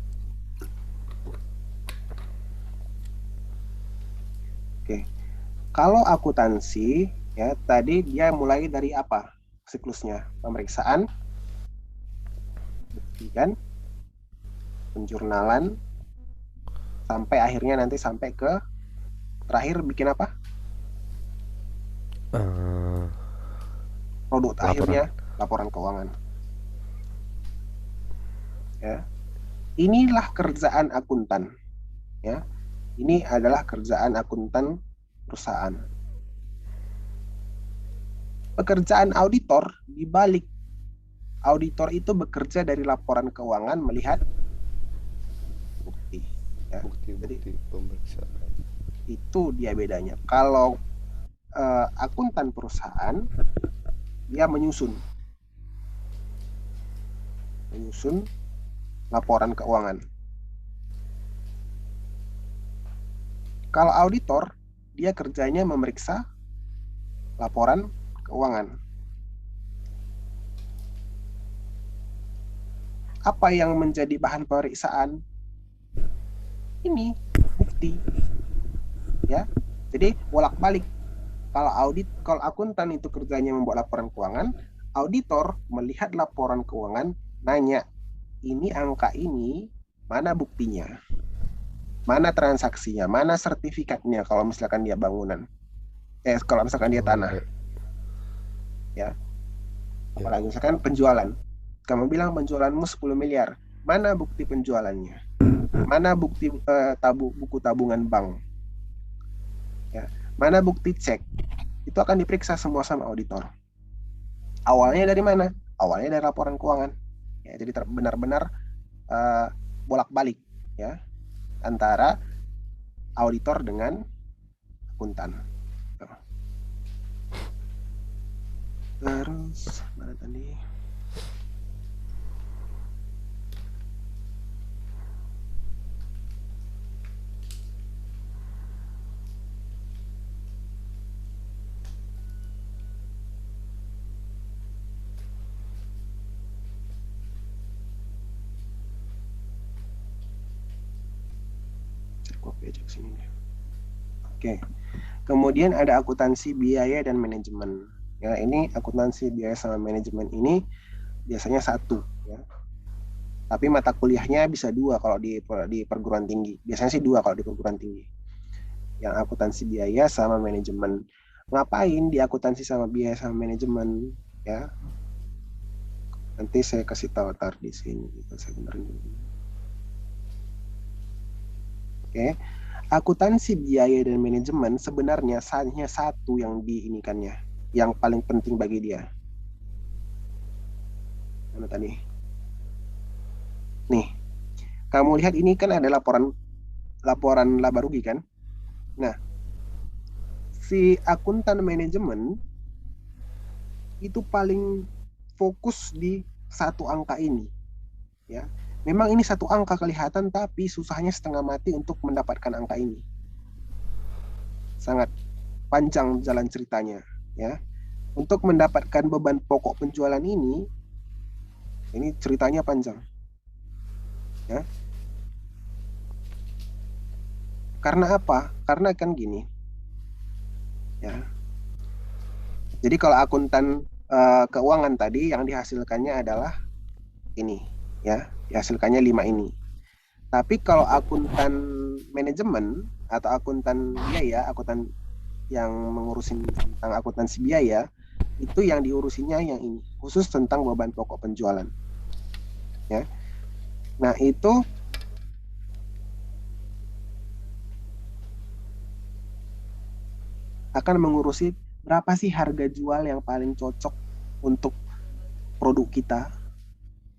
Oke, kalau akuntansi ya tadi dia mulai dari apa siklusnya? Pemeriksaan, bukti kan, penjurnalan, sampai akhirnya nanti sampai ke terakhir bikin apa? Produk Laporan. akhirnya laporan keuangan. Ya, inilah kerjaan akuntan. Ya, ini adalah kerjaan akuntan perusahaan. Pekerjaan auditor dibalik. Auditor itu bekerja dari laporan keuangan melihat bukti. Ya. Bukti pemeriksaan. Itu dia bedanya. Kalau akuntan perusahaan dia menyusun laporan keuangan. Kalau auditor dia kerjanya memeriksa laporan keuangan. Apa yang menjadi bahan pemeriksaan? Ini bukti. Ya. Jadi bolak-balik. Kalau akuntan itu kerjanya membuat laporan keuangan, auditor melihat laporan keuangan, nanya, ini angka ini mana buktinya? Mana transaksinya, mana sertifikatnya kalau misalkan dia bangunan. Kalau misalkan dia tanah. Ya. Apalagi misalkan penjualan. Kamu bilang penjualanmu 10 miliar. Mana bukti penjualannya? Mana bukti buku tabungan bank? Ya. Mana bukti cek? Itu akan diperiksa semua sama auditor. Awalnya dari mana? Awalnya dari laporan keuangan. Ya, jadi benar-benar bolak-balik ya antara auditor dengan akuntan. Terus mana tadi? Oke. Kemudian ada akuntansi biaya dan manajemen. Ya, ini akuntansi biaya sama manajemen ini biasanya satu ya. Tapi mata kuliahnya bisa dua kalau di perguruan tinggi. Biasanya sih dua kalau di perguruan tinggi. Yang akuntansi biaya sama manajemen. Ngapain di akuntansi sama biaya sama manajemen ya? Nanti saya kasih tahu di sini. Saya benerin dulu. Oke. Akuntansi biaya dan manajemen sebenarnya hanya satu yang diinikannya, yang paling penting bagi dia. Mana tadi? Nih, kamu lihat ini kan ada laporan laba rugi kan? Nah, si akuntan manajemen itu paling fokus di satu angka ini, ya. Memang ini satu angka kelihatan, tapi susahnya setengah mati untuk mendapatkan angka ini. Sangat panjang jalan ceritanya, ya. Untuk mendapatkan beban pokok penjualan ini ceritanya panjang, ya. Karena apa? Karena kan gini, ya. Jadi kalau akuntan keuangan tadi yang dihasilkannya adalah ini, ya. Dihasilkannya 5 ini. Tapi kalau akuntan manajemen atau akuntan biaya, akuntan yang mengurusin tentang akuntansi biaya, itu yang diurusinya yang ini, khusus tentang beban pokok penjualan. Ya. Nah, itu akan mengurusi berapa sih harga jual yang paling cocok untuk produk kita.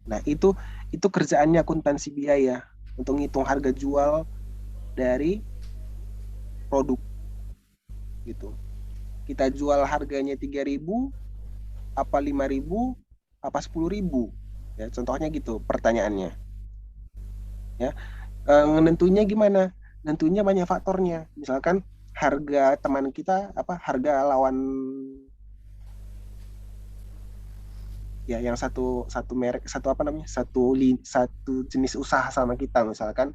Nah, itu kerjaannya akuntansi biaya untuk ngitung harga jual dari produk gitu. Kita jual harganya 3.000, apa 5.000, apa 10.000. Ya, contohnya gitu pertanyaannya. Ya. Nentunya gimana? Nentunya banyak faktornya. Misalkan harga teman kita harga lawan ya yang satu merek, satu jenis usaha sama kita, misalkan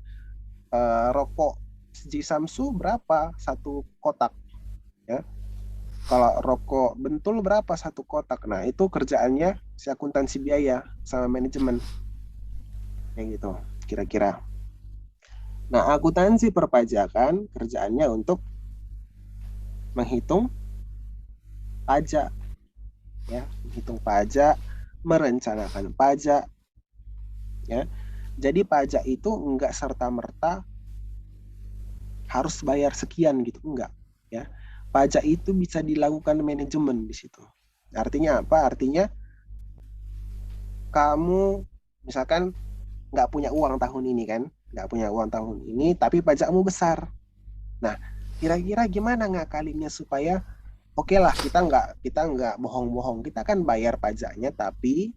rokok Samsu berapa satu kotak ya, kalau rokok Bentul berapa satu kotak. Nah, itu kerjaannya si akuntansi biaya sama manajemen kayak gitu kira-kira. Nah, akuntansi perpajakan kerjaannya untuk menghitung pajak ya, menghitung pajak, merencanakan pajak ya. Jadi pajak itu enggak serta-merta harus bayar sekian gitu, enggak ya. Pajak itu bisa dilakukan manajemen di situ. Artinya apa? Artinya kamu misalkan nggak punya uang tahun ini kan, nggak punya uang tahun ini, tapi pajakmu besar. Nah, kira-kira gimana ngakalinnya supaya oke lah, kita nggak bohong-bohong, kita kan bayar pajaknya, tapi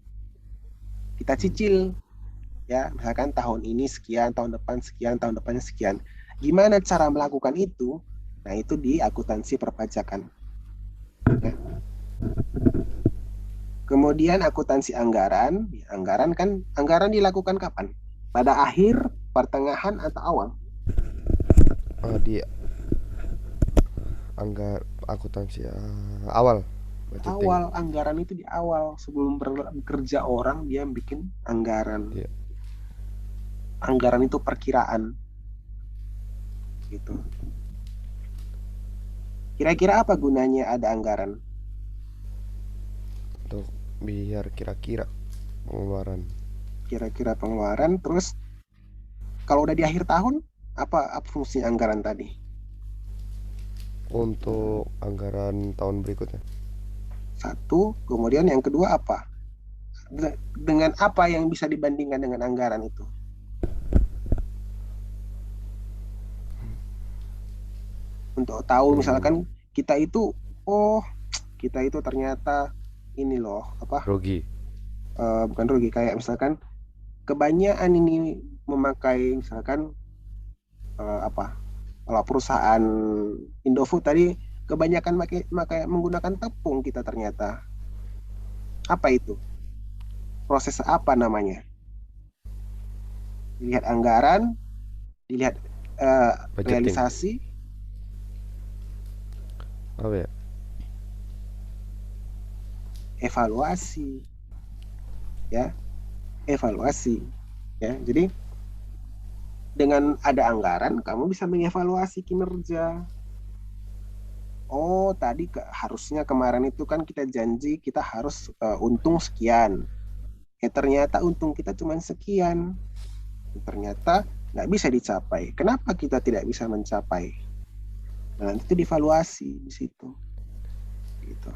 kita cicil ya, misalkan tahun ini sekian, tahun depan sekian, tahun depannya sekian. Gimana cara melakukan itu? Nah, itu di akuntansi perpajakan. Ya. Kemudian akuntansi anggaran. Anggaran dilakukan kapan? Pada akhir, pertengahan, atau awal? Di akuntansi awal. Awal, anggaran itu di awal. Sebelum bekerja orang, dia bikin anggaran. Anggaran itu perkiraan. gitu. Kira-kira apa gunanya ada anggaran? Untuk biar kira-kira pengeluaran. Kira-kira pengeluaran, terus kalau udah di akhir tahun, apa fungsi anggaran tadi? Untuk anggaran tahun berikutnya. Satu, kemudian yang kedua apa? Dengan apa yang bisa dibandingkan dengan anggaran itu? Untuk tahu Hmm, misalkan kita itu, oh kita itu ternyata ini loh, apa? rugi. Bukan rugi, kayak misalkan kebanyakan ini memakai misalkan apa? Kalau perusahaan Indofood tadi kebanyakan menggunakan tepung kita ternyata. Apa itu? Proses apa namanya? Dilihat anggaran, dilihat Budgeting. realisasi, Apa ya? evaluasi, ya, evaluasi, ya. Jadi dengan ada anggaran, kamu bisa mengevaluasi kinerja. Oh, tadi harusnya kemarin itu kan kita janji kita harus untung sekian. Ternyata untung kita cuma sekian. Ternyata nggak bisa dicapai. Kenapa kita tidak bisa mencapai? Nah, itu dievaluasi di situ. Gitu.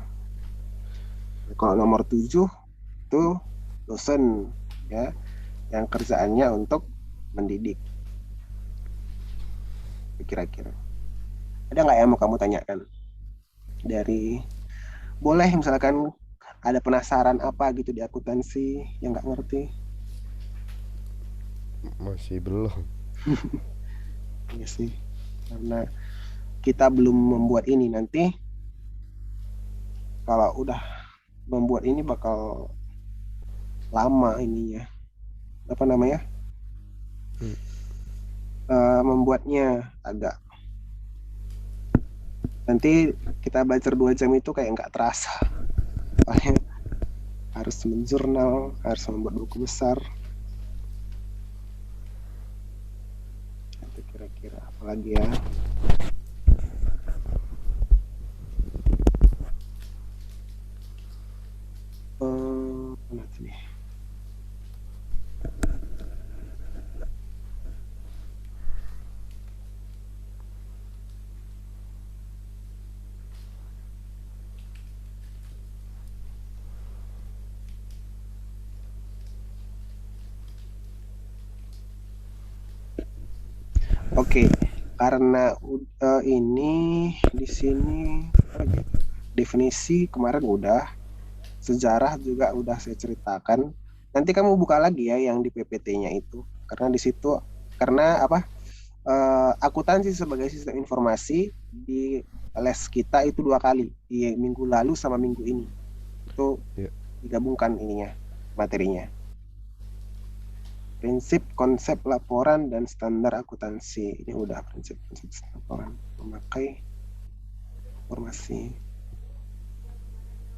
Kalau nomor 7 itu dosen, ya, yang kerjaannya untuk mendidik. Kira-kira. Ada nggak yang mau kamu tanyakan? Boleh misalkan ada penasaran apa gitu di akuntansi yang nggak ngerti. Masih belum. Iya sih. Karena kita belum membuat ini, nanti kalau udah membuat ini bakal lama ininya. Apa namanya? Hmm, Membuatnya agak, nanti kita belajar 2 jam itu kayak nggak terasa. Soalnya harus menjurnal, harus membuat buku besar. Itu kira-kira apa lagi ya? Mana tadi? Oke, karena ini di sini apa lagi? Definisi kemarin udah, sejarah juga udah saya ceritakan. Nanti kamu buka lagi ya yang di PPT-nya itu, karena di situ, karena apa? Akuntansi sebagai sistem informasi di les kita itu 2 kali, di minggu lalu sama minggu ini. Itu ya. digabungkan ininya, materinya. Prinsip konsep laporan dan standar akuntansi. Ini udah prinsip konsep laporan. Memakai informasi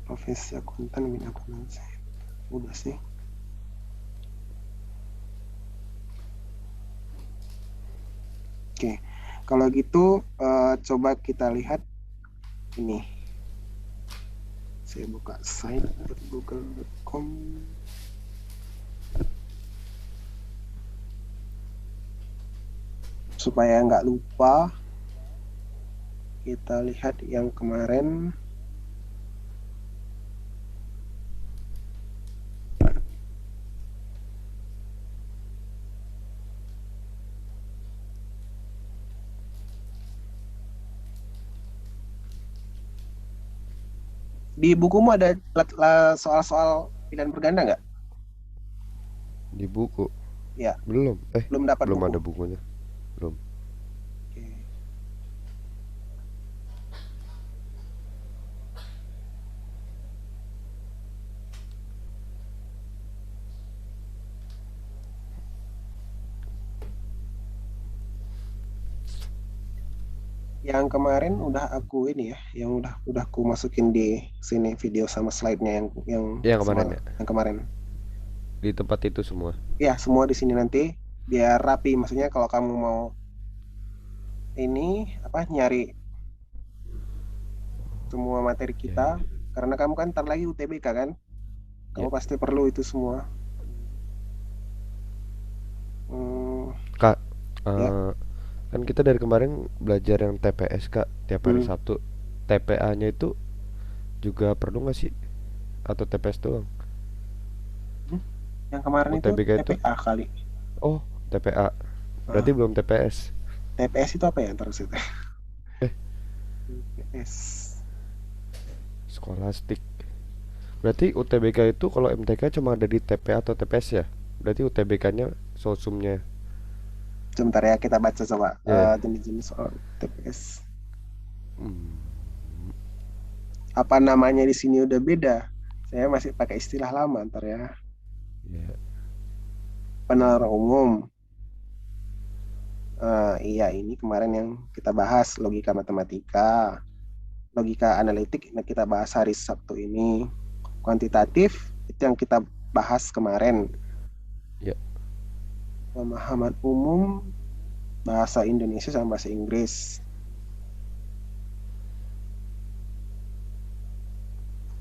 profesi akuntan min akuntansi. Udah sih. Oke, kalau gitu coba kita lihat ini. Saya buka site google.com. Supaya nggak lupa, kita lihat yang kemarin. Di bukumu ada soal-soal pilihan berganda nggak? Di buku. Ya, Belum. belum dapat Belum buku. ada bukunya. Belum. Oke. Yang kemarin udah aku ini ya, yang udah aku masukin di sini video sama slide-nya yang Yang kemarin soal ya. yang kemarin. Di tempat itu semua. Ya, semua di sini nanti biar rapi. Maksudnya kalau kamu mau ini apa nyari semua materi Ya, kita, ya. karena kamu kan ntar lagi UTBK kan, Ya. kamu pasti perlu itu semua. Hmm, Kak, ya. kan kita dari kemarin belajar yang TPS Kak tiap hari Hmm. Sabtu. TPA-nya itu juga perlu nggak sih? Atau TPS doang? Yang kemarin itu UTBK itu? TPA kali. Oh, TPA. Berarti Ah, belum TPS. TPS itu apa ya terus itu? Eh, TPS. Skolastik. Berarti UTBK itu kalau MTK cuma ada di TPA atau TPS ya? Berarti UTBK-nya sosumnya. Sebentar ya kita baca coba Ya. Yeah. jenis-jenis soal TPS. Hmm. Apa namanya di sini udah beda? Saya masih pakai istilah lama ntar ya. Ya. Penalaran umum. Iya, ini kemarin yang kita bahas logika matematika, logika analitik. Nah, kita bahas hari Sabtu ini. Kuantitatif itu yang kita bahas kemarin. Ya. Pemahaman umum, bahasa Indonesia sama bahasa Inggris.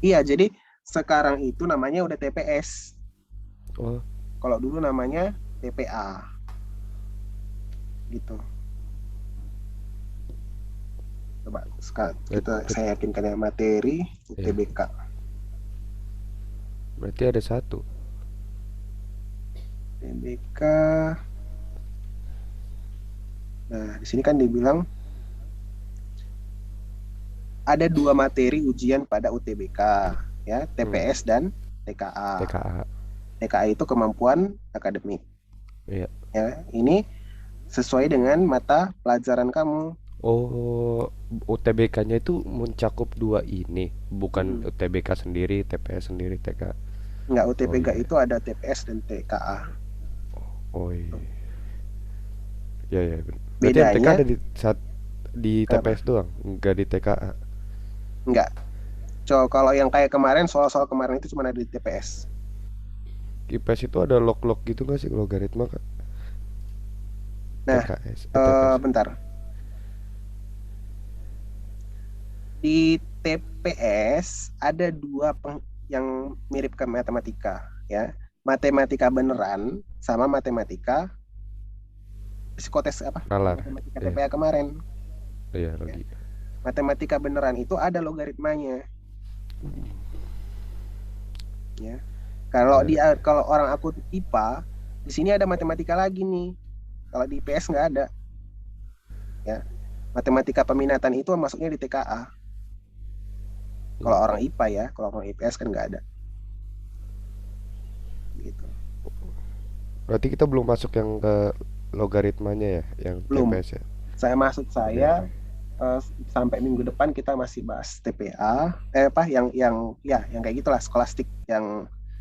Iya, jadi sekarang itu namanya udah TPS. Oh, Kalau dulu namanya TPA gitu. Coba berarti, saya yakinkan ya materi ya. UTBK. Berarti ada satu. UTBK. Nah, di sini kan dibilang ada dua materi ujian pada UTBK, ya, Hmm. TPS dan TKA. TKA. TKA itu kemampuan akademik. Iya. Ya, ini sesuai dengan mata pelajaran kamu. Oh, UTBK-nya itu mencakup dua ini, bukan Mm-mm. UTBK sendiri, TPS sendiri, TK. Enggak, Oh UTBK iya. itu ada TPS dan TKA. Oh iya. Ya ya. Berarti MTK Bedanya ada di saat di kenapa? TPS doang, nggak di TKA. Enggak. Kalau yang kayak kemarin, soal-soal kemarin itu cuma ada di TPS. IPS itu ada log-log gitu nggak sih logaritma Kak? Nah, TKS, TPS. bentar. Di TPS ada dua yang mirip ke matematika, ya. Matematika beneran sama matematika psikotes apa? Nalar. Matematika Iya, TPA kemarin, iya ya. logika. Matematika beneran itu ada logaritmanya, ya. Ya. Kalau orang aku IPA, di sini ada matematika lagi nih. Kalau di IPS nggak ada, ya. Matematika peminatan itu masuknya di TKA. Kalau Hmm. orang IPA ya, kalau orang IPS kan nggak ada, gitu. Berarti kita belum masuk yang ke logaritmanya ya, yang Belum. TPS ya. Maksud saya Ya. eh, sampai minggu depan kita masih bahas TPA, apa yang kayak gitulah skolastik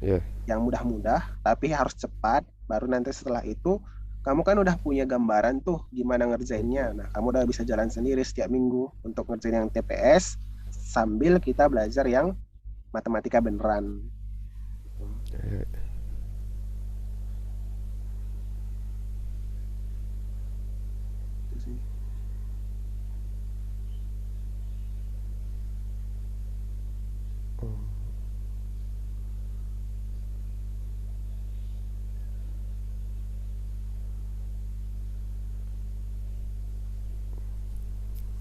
Ya. yang mudah-mudah, tapi harus cepat. Baru nanti setelah itu kamu kan udah punya gambaran tuh gimana ngerjainnya. Nah, kamu udah bisa jalan sendiri setiap minggu untuk ngerjain yang TPS sambil kita belajar yang matematika beneran. Ya. Itu sih.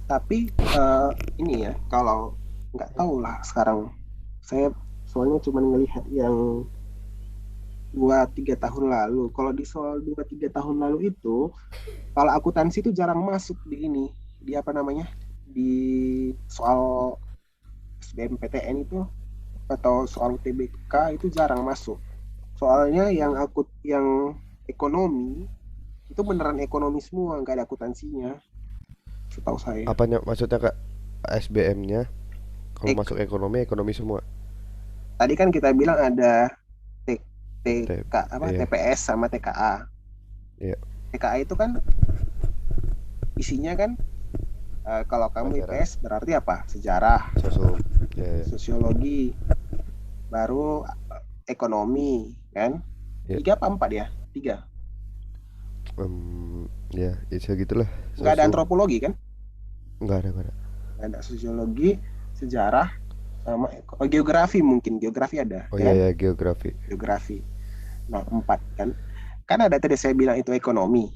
Tapi ini ya, kalau nggak tahu lah sekarang, saya soalnya cuma ngelihat yang 2-3 tahun lalu. Kalau di soal 2-3 tahun lalu itu, kalau akuntansi itu jarang masuk di ini, di apa namanya, di soal SBMPTN itu atau soal UTBK itu jarang masuk. Soalnya yang ekonomi itu beneran ekonomi semua, nggak ada akuntansinya, setahu saya. Apanya maksudnya Kak? SBM-nya kalau Ek, masuk ekonomi, ekonomi semua. Tadi kan kita bilang ada T. TK apa Iya, TPS sama TKA. iya, TKA itu kan isinya kan kalau kamu pelajaran IPS berarti apa? Sejarah, sosum. Ya, sosiologi, baru ekonomi, kan? ya. Tiga apa empat ya? Tiga. Em, Ya, ya gitulah. Nggak ada Sosum. antropologi kan? Nggak ada. Nggak ada sosiologi, sejarah, sama geografi mungkin. Geografi ada, Oh ya iya kan? ya, geografi. Geografi. Nah, empat kan. Kan ada tadi saya bilang itu ekonomi,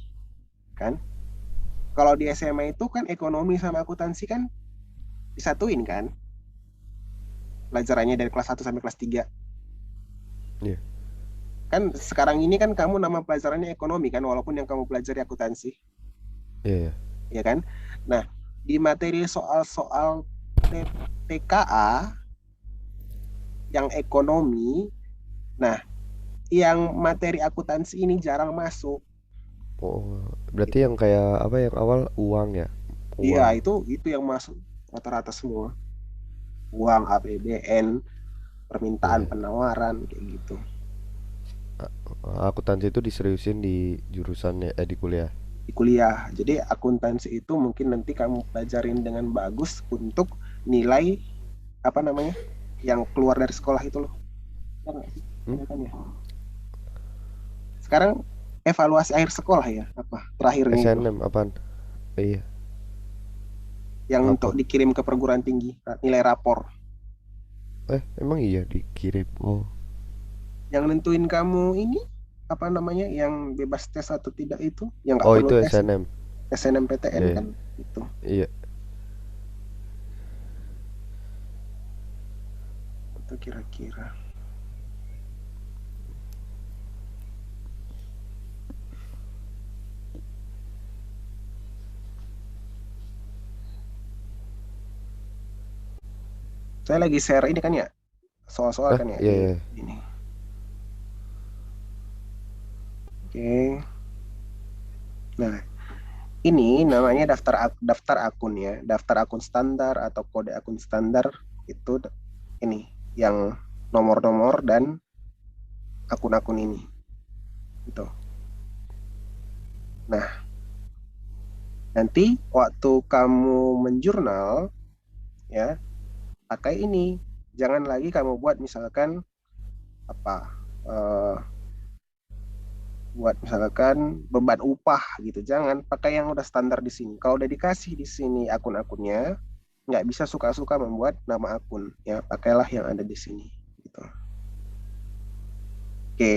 kan? Kalau di SMA itu kan ekonomi sama akuntansi kan disatuin kan? Pelajarannya dari kelas 1 sampai kelas 3. Iya. Kan sekarang ini kan kamu nama pelajarannya ekonomi kan, walaupun yang kamu pelajari akuntansi, Iya ya. ya kan? Nah, di materi soal-soal TKA yang ekonomi, nah, yang materi akuntansi ini jarang masuk. Oh, berarti Gitu. yang kayak apa yang awal uang ya? Iya, Uang. itu yang masuk rata-rata semua. Uang, APBN, permintaan Iya. penawaran kayak gitu. Akuntansi itu diseriusin di jurusannya di kuliah. Di kuliah. Jadi akuntansi itu mungkin nanti kamu pelajarin dengan bagus untuk nilai apa namanya? Yang keluar dari sekolah itu loh. Ya nggak sih? Hmm? Iya kan ya? Sekarang evaluasi akhir sekolah ya, apa? Terakhirnya itu. SNM apaan? Iya, Yang untuk rapor. dikirim ke perguruan tinggi, nilai rapor. Emang iya dikirim. Oh. Yang nentuin kamu ini apa namanya? Yang bebas tes atau tidak itu, yang nggak Oh, perlu itu tes, SNM. SNMPTN Iya. kan itu. Iya. Itu kira-kira. Saya lagi share ini kan ya, soal-soal kan ya Iya, di iya. ini. Oke. Nah, ini namanya daftar akun ya, daftar akun standar atau kode akun standar itu ini yang nomor-nomor dan akun-akun ini. Gitu. Nah, nanti waktu kamu menjurnal ya, pakai ini. Jangan lagi kamu buat misalkan apa eh, buat misalkan beban upah gitu. Jangan pakai yang udah standar di sini. Kalau udah dikasih di sini akun-akunnya, nggak bisa suka-suka membuat nama akun. Ya, pakailah yang ada di sini. Gitu. Oke,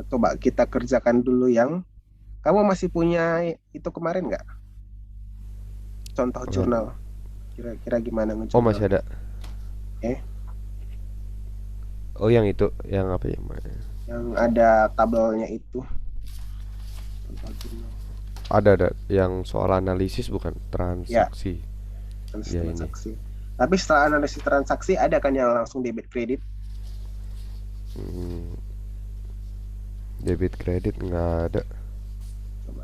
coba kita kerjakan dulu yang kamu masih punya itu kemarin nggak? Contoh Apaan? jurnal. Kira-kira gimana Oh, masih ngejurnalnya? ada. Eh, Oh, yang itu, yang apa ya? yang ada tabelnya itu. Contoh jurnal. Ada yang soal analisis bukan Ya, transaksi. analisis Ya ini. transaksi. Tapi setelah analisis transaksi ada kan yang langsung debit kredit? Hmm, debit kredit nggak ada. Coba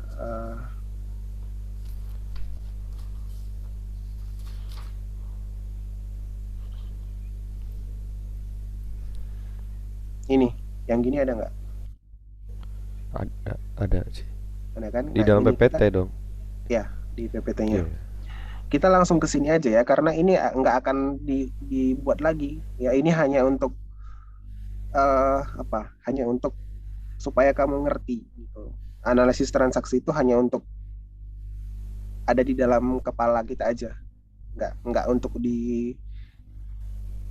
ini, yang gini ada nggak? Ada sih. Ada kan? Di Nah dalam ini kita PPT dong. ya di PPT-nya. Iya. Kita langsung ke sini aja ya, karena ini nggak akan dibuat lagi. Ya ini hanya untuk apa? Hanya untuk supaya kamu ngerti gitu. Analisis transaksi itu hanya untuk ada di dalam kepala kita aja, nggak untuk di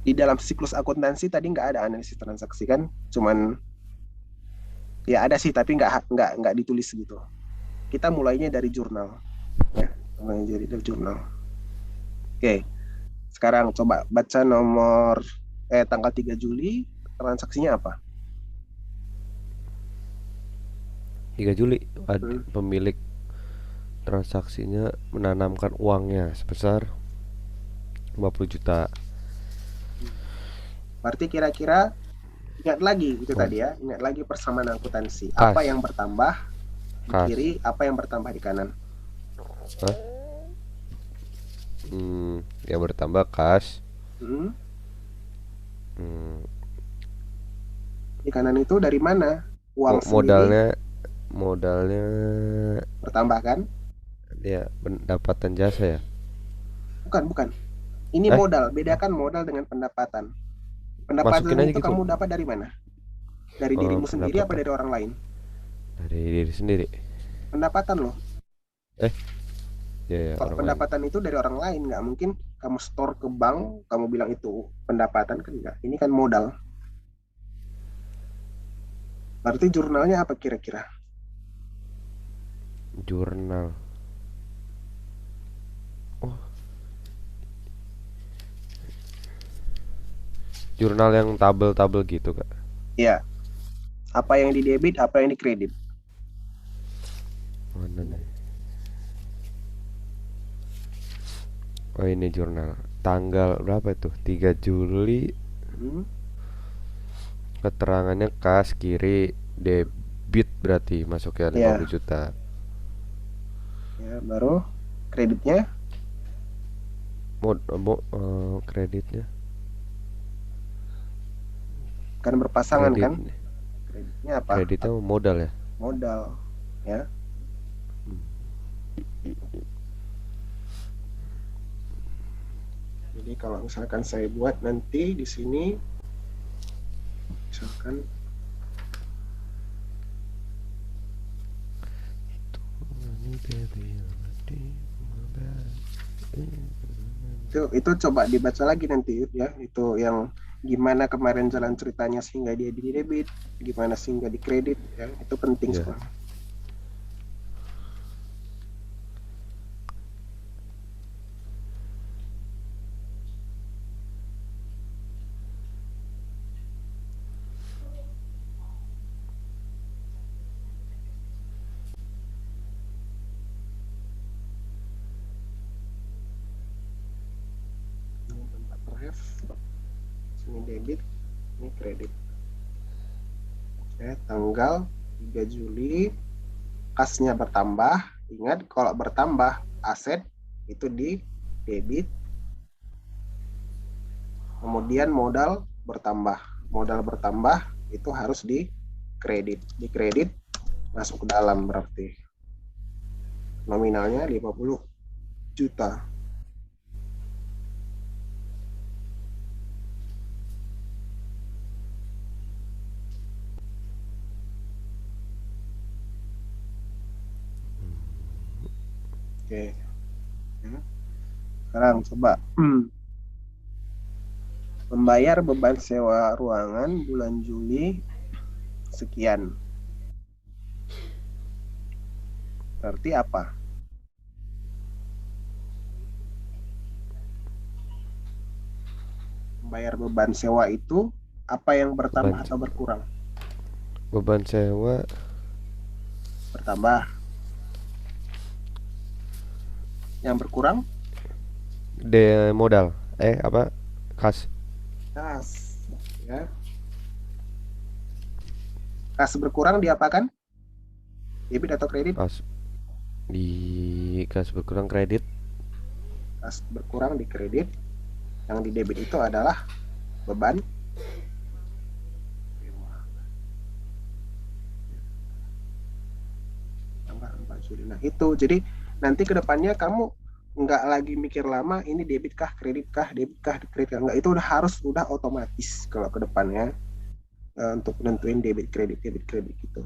dalam siklus akuntansi tadi nggak ada analisis transaksi kan, cuman ya ada sih tapi nggak ditulis gitu. Kita mulainya dari jurnal ya, mulainya dari jurnal. Oke, sekarang coba baca nomor tanggal 3 Juli transaksinya apa? 3 Juli Hmm. pemilik transaksinya menanamkan uangnya sebesar 50 juta. Berarti kira-kira ingat lagi itu Oh, tadi ya, ingat lagi persamaan akuntansi. Apa kas, yang bertambah di kas. kiri, apa yang bertambah di kanan? Hah? Yang bertambah kas. Hmm. Hmm, Di kanan itu dari mana? Uang sendiri modalnya modalnya bertambah kan? ya pendapatan jasa ya. Bukan, bukan. Ini Eh, modal, bedakan modal dengan pendapatan. Pendapatan masukin aja itu gitu. kamu dapat dari mana? Dari dirimu sendiri apa Pendapatan dari orang lain? dari diri sendiri. pendapatan loh. Eh, ya, ya, Kalau orang lain. pendapatan itu dari orang lain, nggak mungkin kamu store ke bank, kamu bilang itu pendapatan kan nggak. Ini kan modal. Berarti jurnalnya apa kira-kira? Jurnal. Oh, jurnal yang tabel-tabel gitu, Kak. Ya, apa yang di debit, apa yang di kredit. Mana nih? Oh, ini jurnal. Tanggal berapa itu? 3 Juli. Hmm, Keterangannya kas kiri debit, berarti masuknya 50 ya, juta. ya baru kreditnya Kreditnya. kan berpasangan Kredit kan? Kreditnya apa? kreditnya modal ya. Modal, ya. Jadi kalau misalkan saya buat nanti di sini, misalkan itu coba dibaca lagi nanti ya, itu yang gimana kemarin jalan ceritanya sehingga dia di debit, gimana sehingga di kredit, ya itu penting Ya. soalnya. Ini tempat ref, sini debit, ini kredit. Ya, tanggal 3 Juli kasnya bertambah. Ingat kalau bertambah aset itu di debit, kemudian modal bertambah. Modal bertambah itu harus di kredit. Di kredit masuk ke dalam berarti nominalnya 50 juta. Oke. Ya. Sekarang coba membayar beban sewa ruangan bulan Juli sekian. Berarti apa? Membayar beban sewa itu apa yang bertambah beban atau berkurang? beban sewa Bertambah. Yang berkurang? modal, apa, kas. Kas. Ya. Kas berkurang diapakan? Debit atau kredit? Kas di kas berkurang kredit. Kas berkurang di kredit. Yang di debit itu adalah beban sewa. Tanggal 4 Juli. Nah itu, jadi nanti ke depannya kamu nggak lagi mikir lama ini debit kah, kredit kah, debit kah, kredit kah. Nggak, itu udah otomatis kalau ke depannya untuk nentuin debit kredit gitu.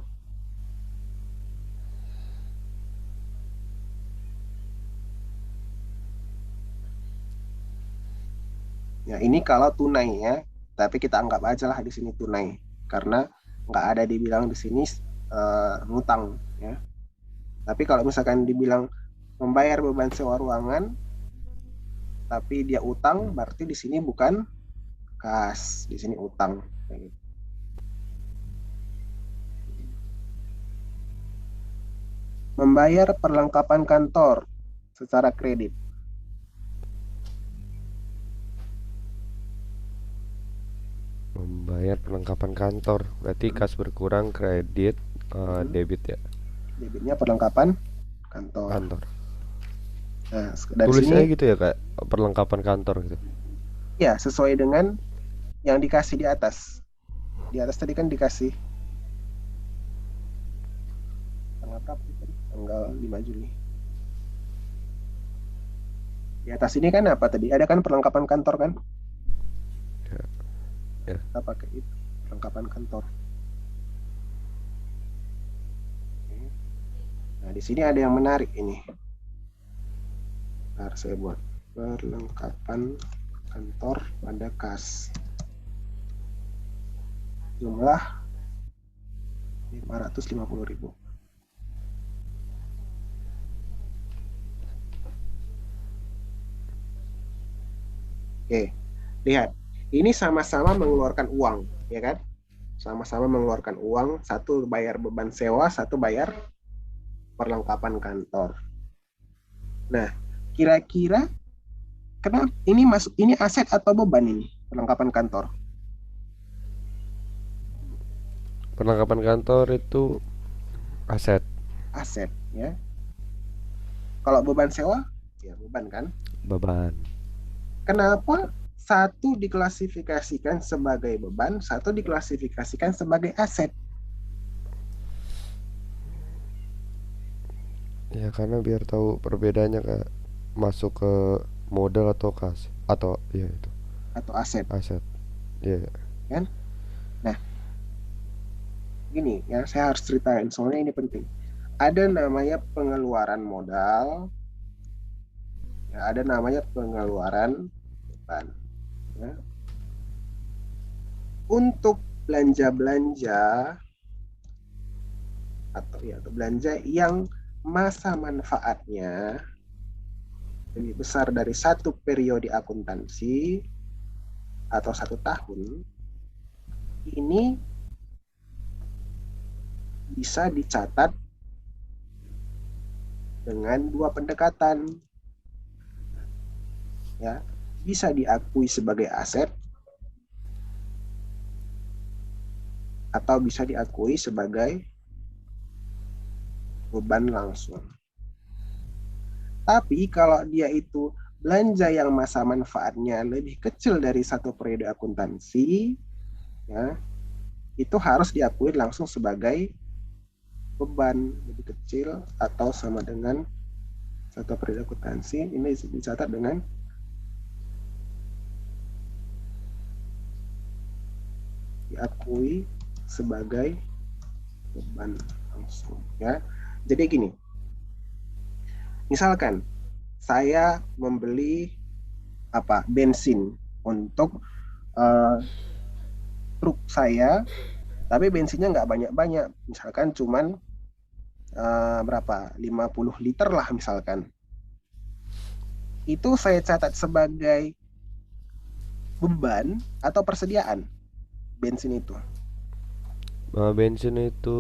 Ya ini kalau tunai ya, tapi kita anggap aja lah di sini tunai karena nggak ada dibilang di sini ngutang ya. Tapi kalau misalkan dibilang membayar beban sewa ruangan, tapi dia utang, berarti di sini bukan kas, di sini utang. Kayak gitu. Membayar perlengkapan kantor secara kredit. Membayar perlengkapan kantor, berarti kas berkurang kredit, Hmm. debit ya, Debitnya perlengkapan kantor. kantor. Nah, dari Tulis sini aja gitu ya, Kak, perlengkapan kantor gitu. ya sesuai dengan yang dikasih di atas. Di atas tadi kan dikasih tanggal berapa? Tanggal 5 Juli. Di atas ini kan apa tadi? Ada kan perlengkapan kantor kan? Ya, ya. Kita pakai itu, perlengkapan kantor. Oke. Nah, di sini ada yang menarik ini. Ntar saya buat perlengkapan kantor pada kas. Jumlah 550.000. Oke, lihat. Ini sama-sama mengeluarkan uang, ya kan? Sama-sama mengeluarkan uang, satu bayar beban sewa, satu bayar perlengkapan kantor. Nah, kira-kira kenapa ini aset atau beban ini perlengkapan kantor? Perlengkapan kantor itu aset. Aset, ya. Kalau beban sewa, ya beban kan? Beban. Kenapa satu diklasifikasikan sebagai beban, satu diklasifikasikan sebagai aset? Ya karena biar tahu perbedaannya Kak. Masuk ke modal atau kas atau ya itu Atau aset, aset. Ya. kan? Nah, gini ya, saya harus ceritain soalnya ini penting. Ada namanya pengeluaran modal, ya, ada namanya pengeluaran beban. Ya. Untuk belanja-belanja atau belanja yang masa manfaatnya lebih besar dari satu periode akuntansi atau 1 tahun, ini bisa dicatat dengan dua pendekatan, ya. Bisa diakui sebagai aset atau bisa diakui sebagai beban langsung. Tapi kalau dia itu belanja yang masa manfaatnya lebih kecil dari satu periode akuntansi, ya, itu harus diakui langsung sebagai beban lebih kecil atau sama dengan satu periode akuntansi. Ini dicatat dengan diakui sebagai beban langsung, ya. Jadi gini, misalkan saya membeli bensin untuk truk saya, tapi bensinnya nggak banyak-banyak, misalkan cuman berapa 50 liter lah misalkan, itu saya catat sebagai beban atau persediaan bensin itu. Bensin itu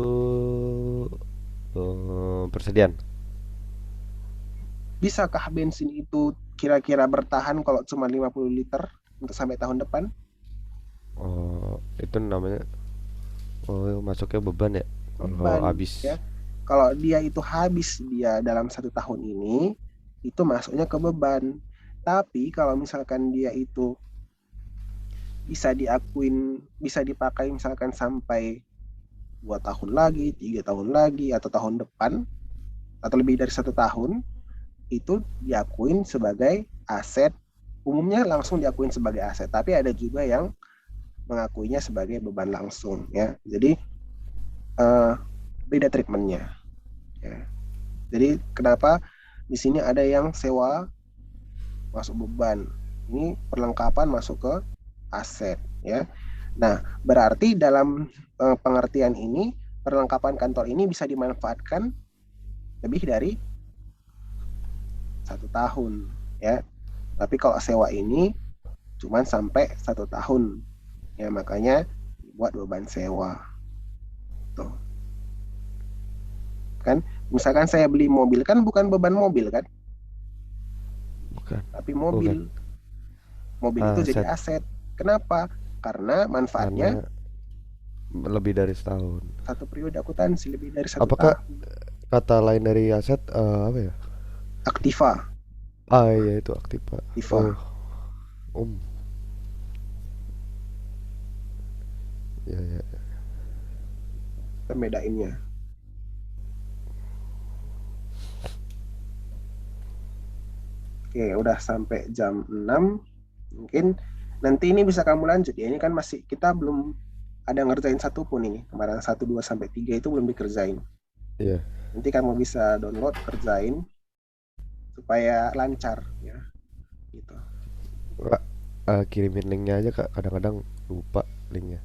persediaan. Bisakah bensin itu kira-kira bertahan kalau cuma 50 liter untuk sampai tahun depan? Oh, itu namanya masuknya beban ya. Kalau Beban, ya. habis. Kalau dia itu habis dia dalam 1 tahun ini, itu masuknya ke beban. Tapi kalau misalkan dia itu bisa dipakai misalkan sampai 2 tahun lagi, 3 tahun lagi, atau tahun depan, atau lebih dari 1 tahun, itu diakuin sebagai aset. Umumnya langsung diakuin sebagai aset, tapi ada juga yang mengakuinya sebagai beban langsung, ya. Jadi beda treatmentnya, ya. Jadi kenapa di sini ada yang sewa masuk beban, ini perlengkapan masuk ke aset, ya. Nah, berarti dalam pengertian ini perlengkapan kantor ini bisa dimanfaatkan lebih dari 1 tahun, ya. Tapi kalau sewa ini cuma sampai 1 tahun, ya, makanya buat beban sewa tuh, kan. Misalkan saya beli mobil, kan bukan beban mobil kan, Bukan. tapi Bukan. mobil itu jadi Aset. aset. Kenapa? Karena manfaatnya Karena lebih dari setahun. satu periode akuntansi lebih dari satu Apakah tahun. kata lain dari aset apa ya? Aktiva, Iya itu aktif Pak. Oh, aktiva, um. Ya ya. kita bedainnya. Oke, udah sampai jam 6. Mungkin nanti ini bisa kamu lanjut ya. Ini kan masih kita belum ada ngerjain satu pun ini. Kemarin 1, 2 sampai 3 itu belum dikerjain. Iya. Nanti kamu bisa download, kerjain supaya lancar ya, gitu. Kak, kirimin linknya aja Kak, kadang-kadang lupa linknya.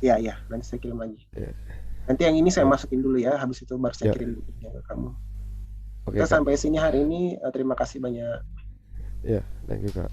Iya, iya, nanti saya kirim lagi. Ya, Nanti yang ini saya ya, masukin dulu ya, habis itu baru saya ya. kirim linknya ke kamu. Kita Oke Kak, sampai sini hari ini, terima kasih banyak. ya, thank you Kak.